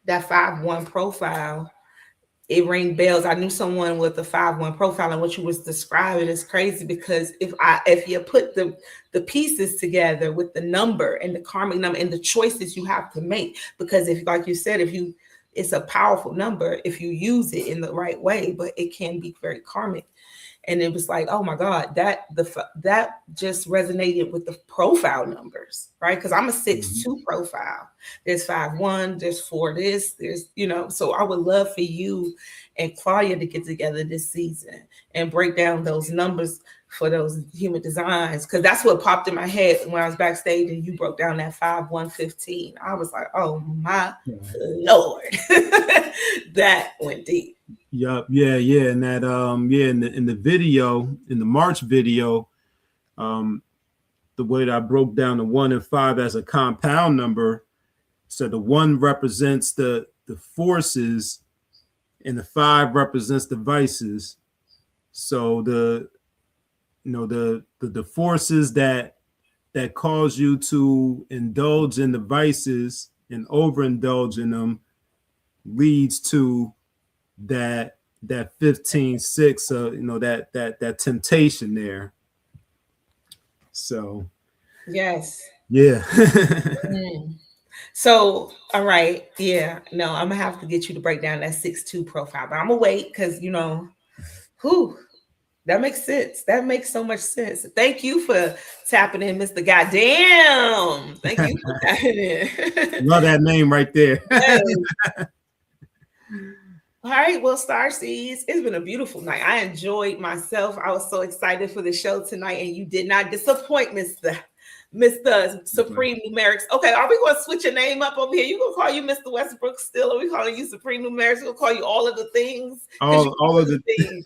Speaker 7: that 5-1 profile. It rang bells. I knew someone with a 5-1 profile, and what you was describing is crazy because if you put the pieces together with the number and the karmic number and the choices you have to make, because if, like you said, it's a powerful number if you use it in the right way, but it can be very karmic. And it was like, oh my God, that just resonated with the profile numbers, right? Because I'm a 6-2 profile. There's 5-1, there's 4 this, there's, so I would love for you and Claudia to get together this season and break down those numbers for those human designs. Because that's what popped in my head when I was backstage and you broke down that 5-1-15. I was like, oh my Lord, that went deep.
Speaker 9: Yup, yeah, and that in the video, in the March video, the way that I broke down the 1 and 5 as a compound number, so the 1 represents the forces, and the 5 represents the vices. So the forces that cause you to indulge in the vices and overindulge in them leads to that 15-6, that temptation there. So
Speaker 7: yes,
Speaker 9: yeah.
Speaker 7: So all right, yeah, no, I'm gonna have to get you to break down that 6-2 profile, but I'm gonna wait because that makes sense. That makes so much sense. Thank you for tapping in, Mr. Goddamn. Thank you for tapping in.
Speaker 9: Love that name right there.
Speaker 7: All right, well, Starseeds, it's been a beautiful night. I enjoyed myself. I was so excited for the show tonight, and you did not disappoint, Mr. Supreme Numerics. Okay, are we going to switch your name up over here? You going to call you Mr. Westbrooks still? Are we calling you Supreme Numerics? We're going to call you all of the things?
Speaker 9: All of the things.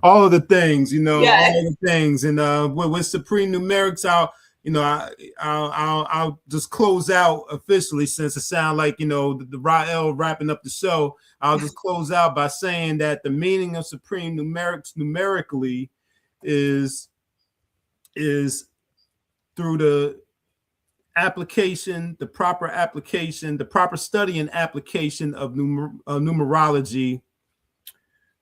Speaker 9: All of the things,
Speaker 7: yes.
Speaker 9: All of the things. And with Supreme Numerics, I'll just close out officially, since it sounds like the Rael wrapping up the show. I'll just close out by saying that the meaning of Supreme Numerics numerically is through the application, the proper study and application of numerology,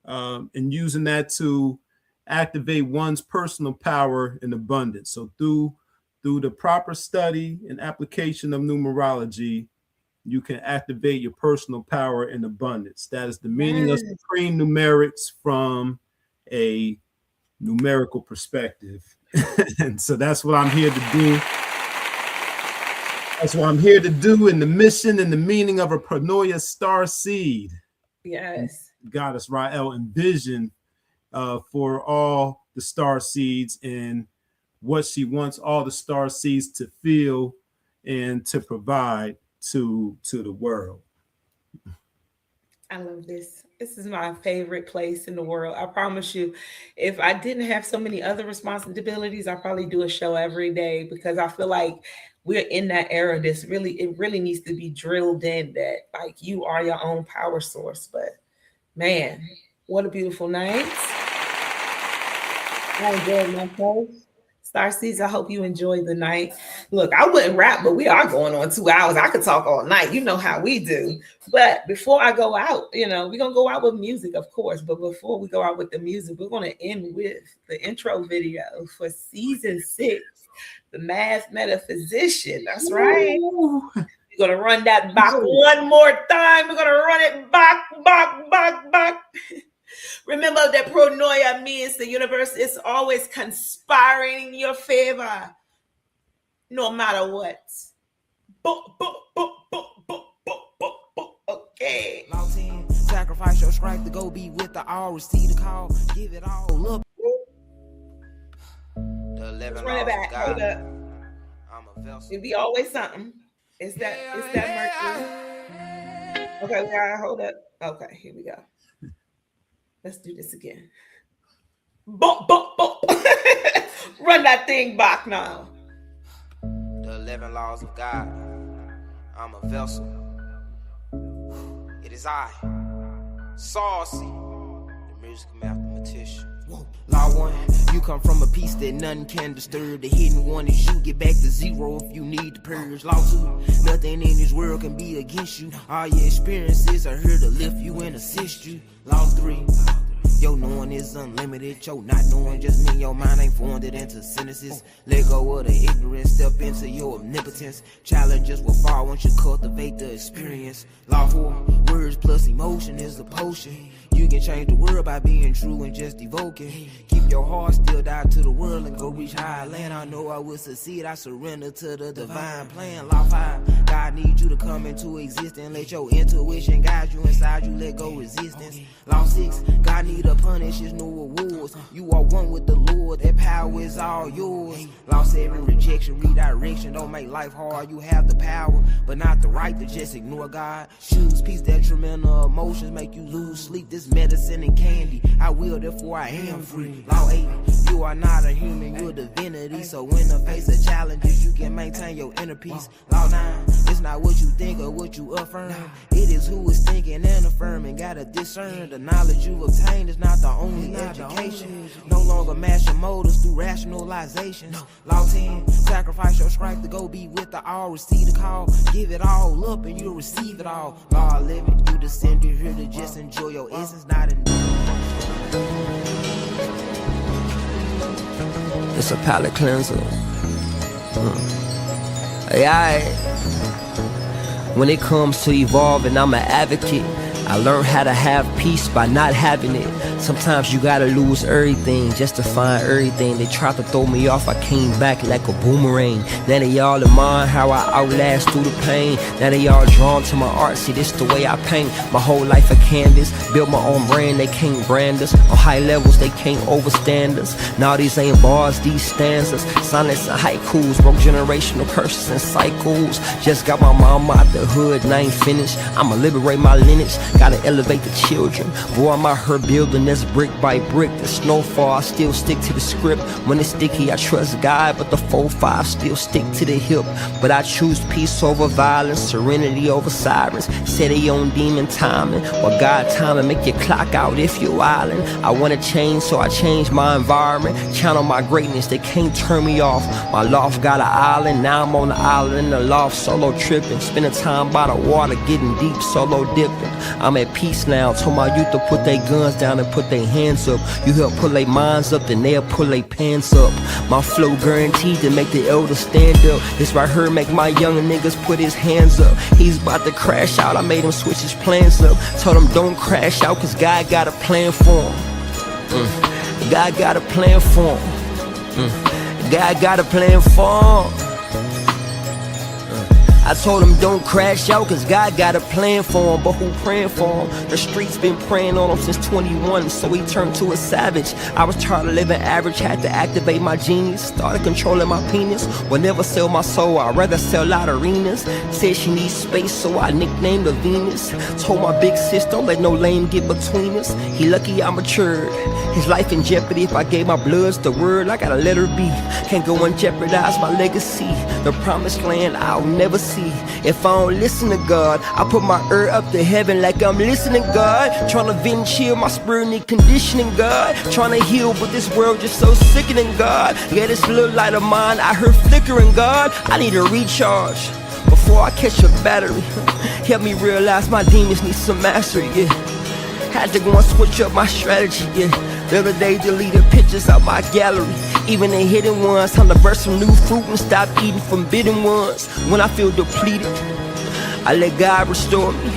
Speaker 9: and using that to activate one's personal power and abundance. So through the proper study and application of numerology, you can activate your personal power and abundance. That is the meaning of Supreme Numerics from a numerical perspective. And so that's what I'm here to do. That's what I'm here to do in the mission and the meaning of a Pronoia Starseed.
Speaker 7: Yes.
Speaker 9: Goddess Rael envisioned for all the Starseeds and what she wants all the Starseeds to feel and to provide to the world.
Speaker 7: I love this. This is my favorite place in the world. I promise you, if I didn't have so many other responsibilities, I'd probably do a show every day because I feel like we're in that era. It really needs to be drilled in that like you are your own power source. But man, what a beautiful night. I enjoyed myself. Starseeds, I hope you enjoyed the night. Look, I wouldn't rap, but we are going on 2 hours. I could talk all night. You know how we do. But before I go out, we're going to go out with music, of course. But before we go out with the music, we're going to end with the intro video for season 6, the Math Metaphysician. That's right. We're going to run that back one more time. We're going to run it back. Remember that pronoia means the universe is always conspiring in your favor, no matter what. Okay.
Speaker 10: Sacrifice your strength to go be with the all. Receive the call. Give it all up.
Speaker 7: Let's run it back. Hold up. It'll be always something. It's that Mercury. Okay, we gotta hold up. Okay, here we go. Let's do this again. Run that thing back now.
Speaker 10: The 11 laws of God. I'm a vessel. It is I, Starseed, the musical mathematician. Law 1, you come from a piece that none can disturb. The hidden one is you get back to 0 if you need to purge. Law 2, nothing in this world can be against you. All your experiences are here to lift you and assist you. Law 3, your knowing is unlimited. Your not knowing just mean your mind ain't formed it into sentences. Let go of the ignorance, step into your omnipotence. Challenges will fall once you cultivate the experience. Law 4, words plus emotion is the potion. You can change the world by being true and just evoking. Keep your heart still out to the world and go reach higher land. I know I will succeed. I surrender to the divine plan. Law 5, God needs you to come into existence. Let your intuition guide you inside you. Let go resistance. Law 6, God need to punish his no rewards. You are one with the Lord. That power is all yours. Law 7, rejection, redirection. Don't make life hard. You have the power, but not the right to just ignore God. Choose peace, detrimental emotions make you lose sleep. This medicine and candy, I will, therefore I am free. Law 8, you are not a human, you're a divinity. So in the face of challenges, you can maintain your inner peace. Law 9, it's not what you think or what you affirm. It is who is thinking and affirming. Gotta discern the knowledge you've obtained is not the only education. No longer mash your motives through rationalization. Law 10, sacrifice your strength to go be with the all. Receive the call, give it all up and you'll receive it all. Law 11, you descended here to just enjoy your essence, not in.
Speaker 4: It's a palate cleanser. Hey, when it comes to evolving, I'm an advocate. I learned how to have peace by not having it. Sometimes you gotta lose everything just to find everything. They tried to throw me off, I came back like a boomerang. Now they all admire how I outlast through the pain. Now they all drawn to my art, see this the way I paint. My whole life a canvas, built my own brand, they can't brand us. On high levels, they can't overstand us. Now these ain't bars, these stanzas. Sonnets and haikus, broke generational curses and cycles. Just got my mama out the hood and I ain't finished. I'ma liberate my lineage. Gotta elevate the children. Boy, I'm out here building this brick by brick. The snowfall, I still stick to the script. When it's sticky, I trust God, but the 4-5 still stick to the hip. But I choose peace over violence, serenity over sirens. Set a own demon timing, or God timing, make your clock out if you're wildin'. I wanna change, so I change my environment. Channel my greatness, they can't turn me off. My loft got an island, now I'm on the island in the loft, solo tripping. Spending time by the water, getting deep, solo dipping. I'm at peace now, told my youth to put their guns down and put their hands up. You help pull their minds up, then they'll pull their pants up. My flow guaranteed to make the elders stand up. This right here make my young niggas put his hands up. He's about to crash out, I made him switch his plans up. Told him don't crash out, cause God got a plan for him. God got a plan for him. God got a plan for him. I
Speaker 10: told him don't crash out, cause God got a plan for him. But who praying for him? The streets been praying on him since 21, so he turned to a savage. I was tired of living average, had to activate my genius. Started controlling my penis, will never sell my soul, I'd rather sell out arenas. Said she needs space, so I nicknamed her Venus. Told my big sis, don't let no lame get between us. He lucky I matured, his life in jeopardy. If I gave my bloods the word, I gotta let her be. Can't go and jeopardize my legacy. The promised land I'll never see. If I don't listen to God, I put my ear up to heaven like I'm listening, God. Trying to vent chill, my spirit need conditioning, God. Trying to heal, but this world just so sickening, God. Yeah, this little light of mine, I heard flickering, God. I need a recharge before I catch a battery. Help me realize my demons need some mastery, yeah. Had to go and switch up my strategy, yeah. The other day deleted pictures out my gallery, even the hidden ones. Time to burst some new fruit and stop eating forbidden ones. When I feel depleted, I let God restore me.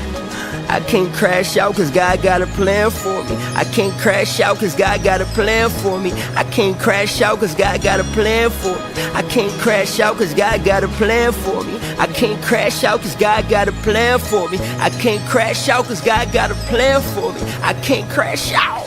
Speaker 10: I can't crash out cause God got a plan for me. I can't crash out cause God got a plan for me. I can't crash out cause God got a plan for me. I can't crash out cause God got a plan for me. I can't crash out cause God got a plan for me. I can't crash out cause God got a plan for me. I can't crash out.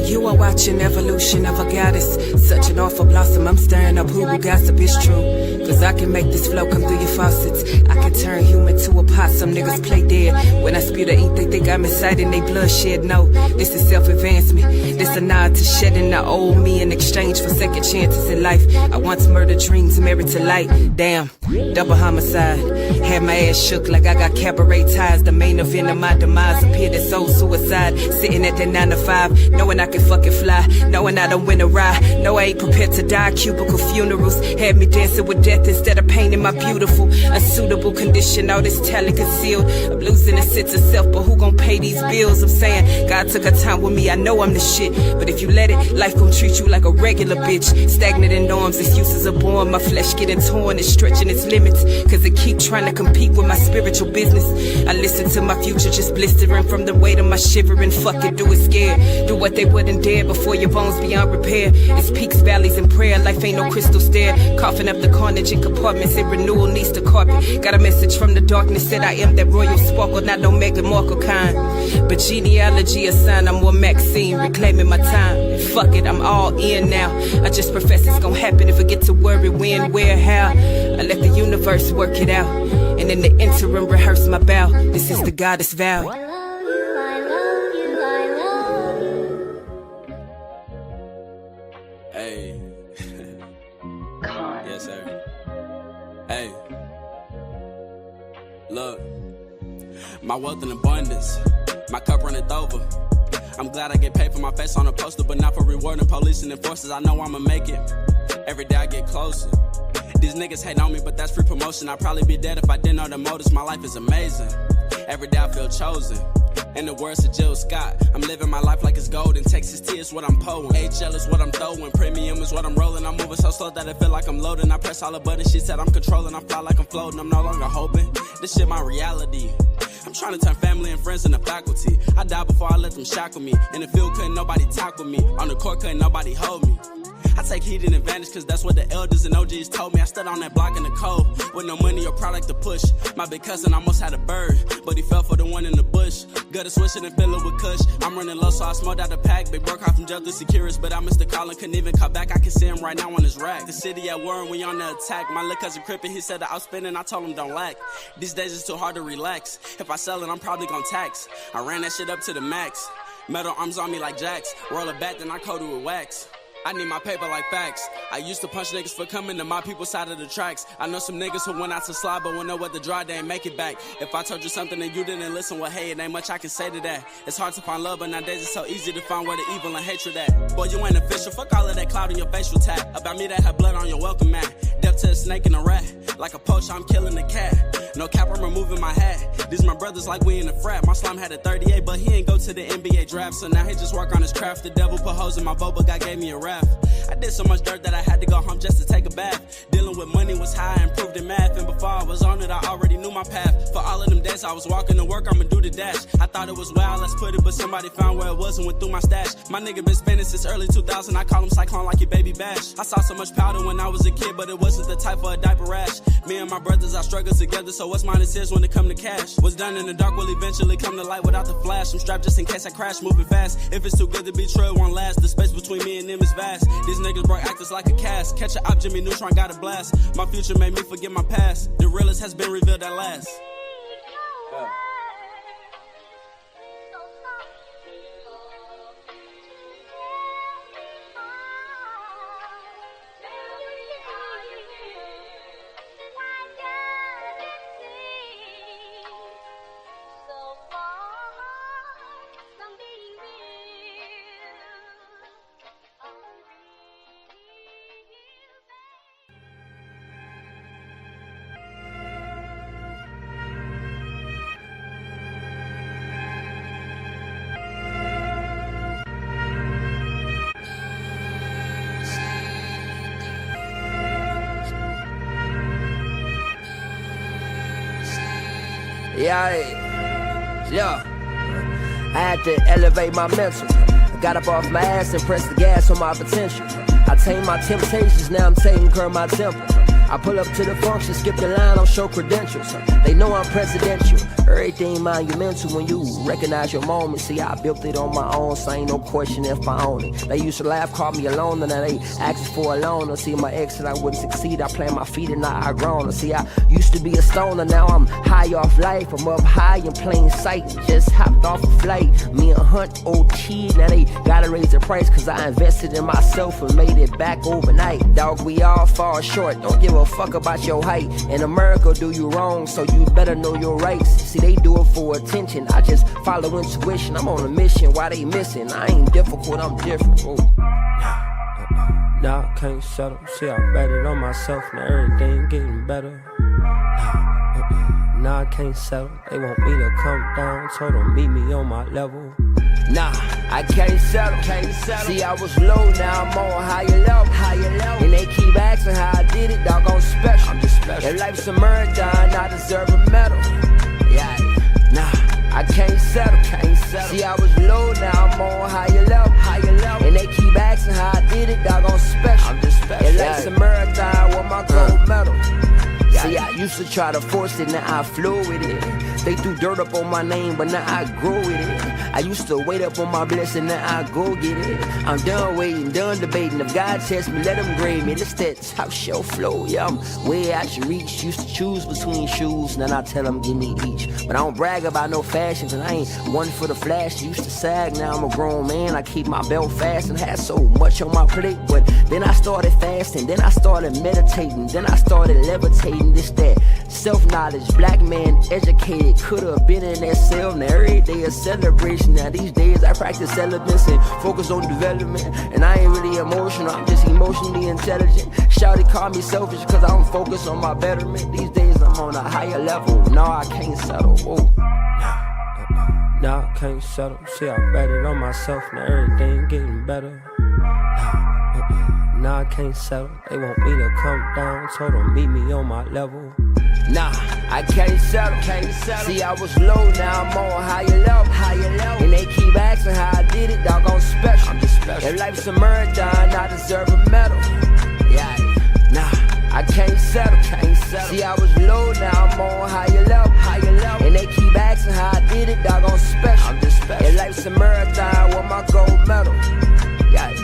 Speaker 11: You are watching evolution of a goddess. Such an awful blossom, I'm stirring up who gossip is true. Cause I can make this flow come through your faucets. I can turn human to a possum, niggas play dead. When I spew the ink, they think I'm inside in they bloodshed. No, this is self-advancement. This a nod to shedding the old me in exchange for second chances in life. I once murdered dreams, married to light. Damn, double homicide. Had my ass shook like I got cabaret ties. The main event of my demise appeared as soul suicide. Sitting at that 9 to 5, knowing I can fucking fly, knowing I don't win a ride. No, I ain't prepared to die. Cubicle funerals had me dancing with death instead of painting my beautiful unsuitable condition. All this talent concealed, I'm losing a sense of self, but who gon' pay these bills? I'm saying God took a time with me, I know I'm the shit, but if you let it, life gon' treat you like a regular bitch. Stagnant in norms, excuses are born. My flesh getting torn, it's stretching its limits, cause it keep trying to compete with my spiritual business. I listen to my future just blistering from the weight of my shivering. Fuck it, do it scared, do what they wouldn't dare before your bones beyond repair. It's peaks, valleys, and prayer. Life ain't no crystal stair. Coughing up the carnage in compartments, and renewal needs the carpet. Got a message from the darkness that I am that royal sparkle, not no Meghan Markle kind, but genealogy a sign I'm more Maxine, reclaiming my time. Fuck it, I'm all in now. I just profess it's gonna happen. If I get to worry when, where, how, I let the universe work it out, and in the interim rehearse my bow. This is the goddess vow.
Speaker 12: Hey. Yes, sir. Hey. Look. My wealth in abundance. My cup runneth over. I'm glad I get paid for my face on a poster, but not for rewarding police and enforcers. I know I'ma make it. Every day I get closer. These niggas hate on me, but that's free promotion. I'd probably be dead if I didn't know the motives. My life is amazing. Every day I feel chosen. In the words of Jill Scott, I'm living my life like it's golden. Texas T is what I'm pulling. HL is what I'm throwing. Premium is what I'm rolling. I'm moving so slow that I feel like I'm loading. I press all the buttons, she said I'm controlling. I fly like I'm floating. I'm no longer hoping. This shit my reality. I'm trying to turn family and friends into faculty. I died before I let them shackle me. In the field couldn't nobody tackle me. On the court couldn't nobody hold me. I take heed and advantage cause that's what the elders and OGs told me. I stood on that block in the cold with no money or product to push. My big cousin almost had a bird, but he fell for the one in the bush. Gutter swishing and filling with kush. I'm running low so I smoked out the pack. Big broke off from Judge Securus, but I missed the call and couldn't even call back. I can see him right now on his rack. The city at war and we on the attack. My little cousin crippin', he said that I was spending, I told him don't lack. These days it's too hard to relax. If I sell it, I'm probably gonna tax. I ran that shit up to the max. Metal arms on me like jacks. Roll it back, then I coat it with wax. I need my paper like facts. I used to punch niggas for coming to my people's side of the tracks. I know some niggas who went out to slide, but when know what the draw, they ain't make it back. If I told you something and you didn't listen, well, hey, it ain't much I can say to that. It's hard to find love, but nowadays it's so easy to find where the evil and hatred at. Boy, you ain't official. Fuck all of that cloud in your facial tat. About me that had blood on your welcome mat. Death to a snake and a rat. Like a poacher, I'm killing a cat. No cap, I'm removing my hat. These my brothers like we in the frat. My slime had a 38, but he ain't go to the NBA draft. So now he just work on his craft. The devil put hoes in my boat, but God gave me a raft. I did so much dirt that I had to go home just to take a bath. Dealing with money was high, I improved in math. And before I was on it, I already knew my path. For all of them days I was walking to work, I'ma do the dash. I thought it was wild, let's put it, but somebody found where it was and went through my stash. My nigga been spinning since early 2000, I call him Cyclone like your baby bash. I saw so much powder when I was a kid, but it wasn't the type of a diaper rash. Me and my brothers, I struggle together, so what's mine is his when it come to cash. What's done in the dark will eventually come to light without the flash. I'm strapped just in case I crash, moving fast. If it's too good to be true, it won't last. The space between me and them is vast. These niggas broke actors like a cast. Catch a op, Jimmy Neutron got a blast. My future made me forget my past. The realest has been revealed at last.
Speaker 13: Yeah. I had to elevate my mental. I got up off my ass and pressed the gas on my potential. I tame my temptations, now I'm taking care of my temper. I pull up to the function, skip the line, I'll show credentials. They know I'm presidential. Everything monumental when you recognize your moment. See, I built it on my own, so ain't no question if I own it. They used to laugh, call me alone, and now they ask for a loan. See, my ex and I wouldn't succeed. I plant my feet and now I grown. See, I used to be a stoner, now I'm high off life. I'm up high in plain sight, just hopped off a flight. Me and Hunt, old kid, now they gotta raise the price, cause I invested in myself and made it back overnight. Dog, we all fall short, don't give a fuck about your height. In America, do you wrong, so you better know your rights. See, they do it for attention, I just follow intuition. I'm on a mission, why they missing? I ain't difficult, I'm different.
Speaker 14: Nah, I can't settle. See, I bet it on myself, now everything getting better. Nah, I can't settle. They want me to come down, told them meet me on my level.
Speaker 13: Nah, I can't settle. See, I was low, now I'm on higher level. And they keep asking how I did it, dog, I'm special. If life's a marathon, I deserve a medal. Yeah, nah, I can't settle. See, I was low, now I'm on higher level. And they keep asking how I did it, dog, I'm special. If life's a marathon, want my gold medal. See, I used to try to force it, now I flow with it. They threw dirt up on my name, but now I grow with it. I used to wait up on my blessing, now I go get it. I'm done waiting, done debating. If God tests me, let him grade me. This that top shelf flow, yeah, I'm way out your reach. Used to choose between shoes, now I tell them give me each. But I don't brag about no fashion, cause I ain't one for the flash. Used to sag, now I'm a grown man. I keep my belt fast and had so much on my plate. But then I started fasting, then I started meditating, then I started levitating. This that self-knowledge, black man educated, could've been in that cell. Now every day a celebration. Now these days I practice elements and focus on development. And I ain't really emotional, I'm just emotionally intelligent. Shawty call me selfish cause I don't focus on my betterment. These days I'm on a higher level, no I can't settle. Whoa.
Speaker 14: Nah, I can't settle. See, I bet it on myself, now everything getting better. Nah, I can't settle. They want me to come down, told them meet me on my level.
Speaker 13: Nah, I can't settle. See, I was low, now I'm on higher level. And they keep asking how I did it, dog, I'm special. If life's a marathon, I deserve a medal. Yeah, nah, I can't settle. See, I was low, now I'm on higher level. And they keep asking how I did it, dog, I'm special. If life's a marathon, want my gold medal. Yeah.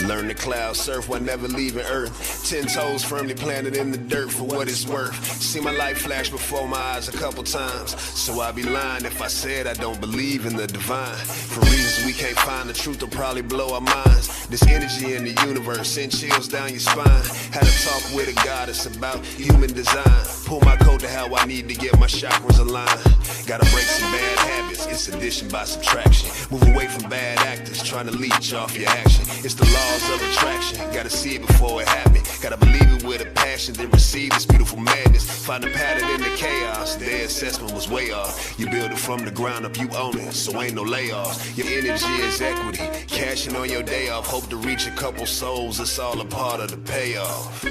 Speaker 6: Learn to cloud surf while never leaving Earth. 10 toes firmly planted in the dirt for what it's worth. See my life flash before my eyes a couple times, so I'd be lying if I said I don't believe in the divine. For reasons we can't find, the truth will probably blow our minds. This energy in the universe send chills down your spine. Had a talk with a goddess about human design. Pull my code to how I need to get my chakras aligned. Gotta break some bad habits, it's addition by subtraction. Move away from bad actors trying to leech off your action. It's the laws of attraction, gotta see it before it happens. Gotta believe it with a passion, then receive this beautiful madness. Find a pattern in the chaos, their assessment was way off. You build it from the ground up, you own it, so ain't no layoffs. Your energy is equity, cashing on your day off. Hope to reach a couple souls, it's all a part of the payoff.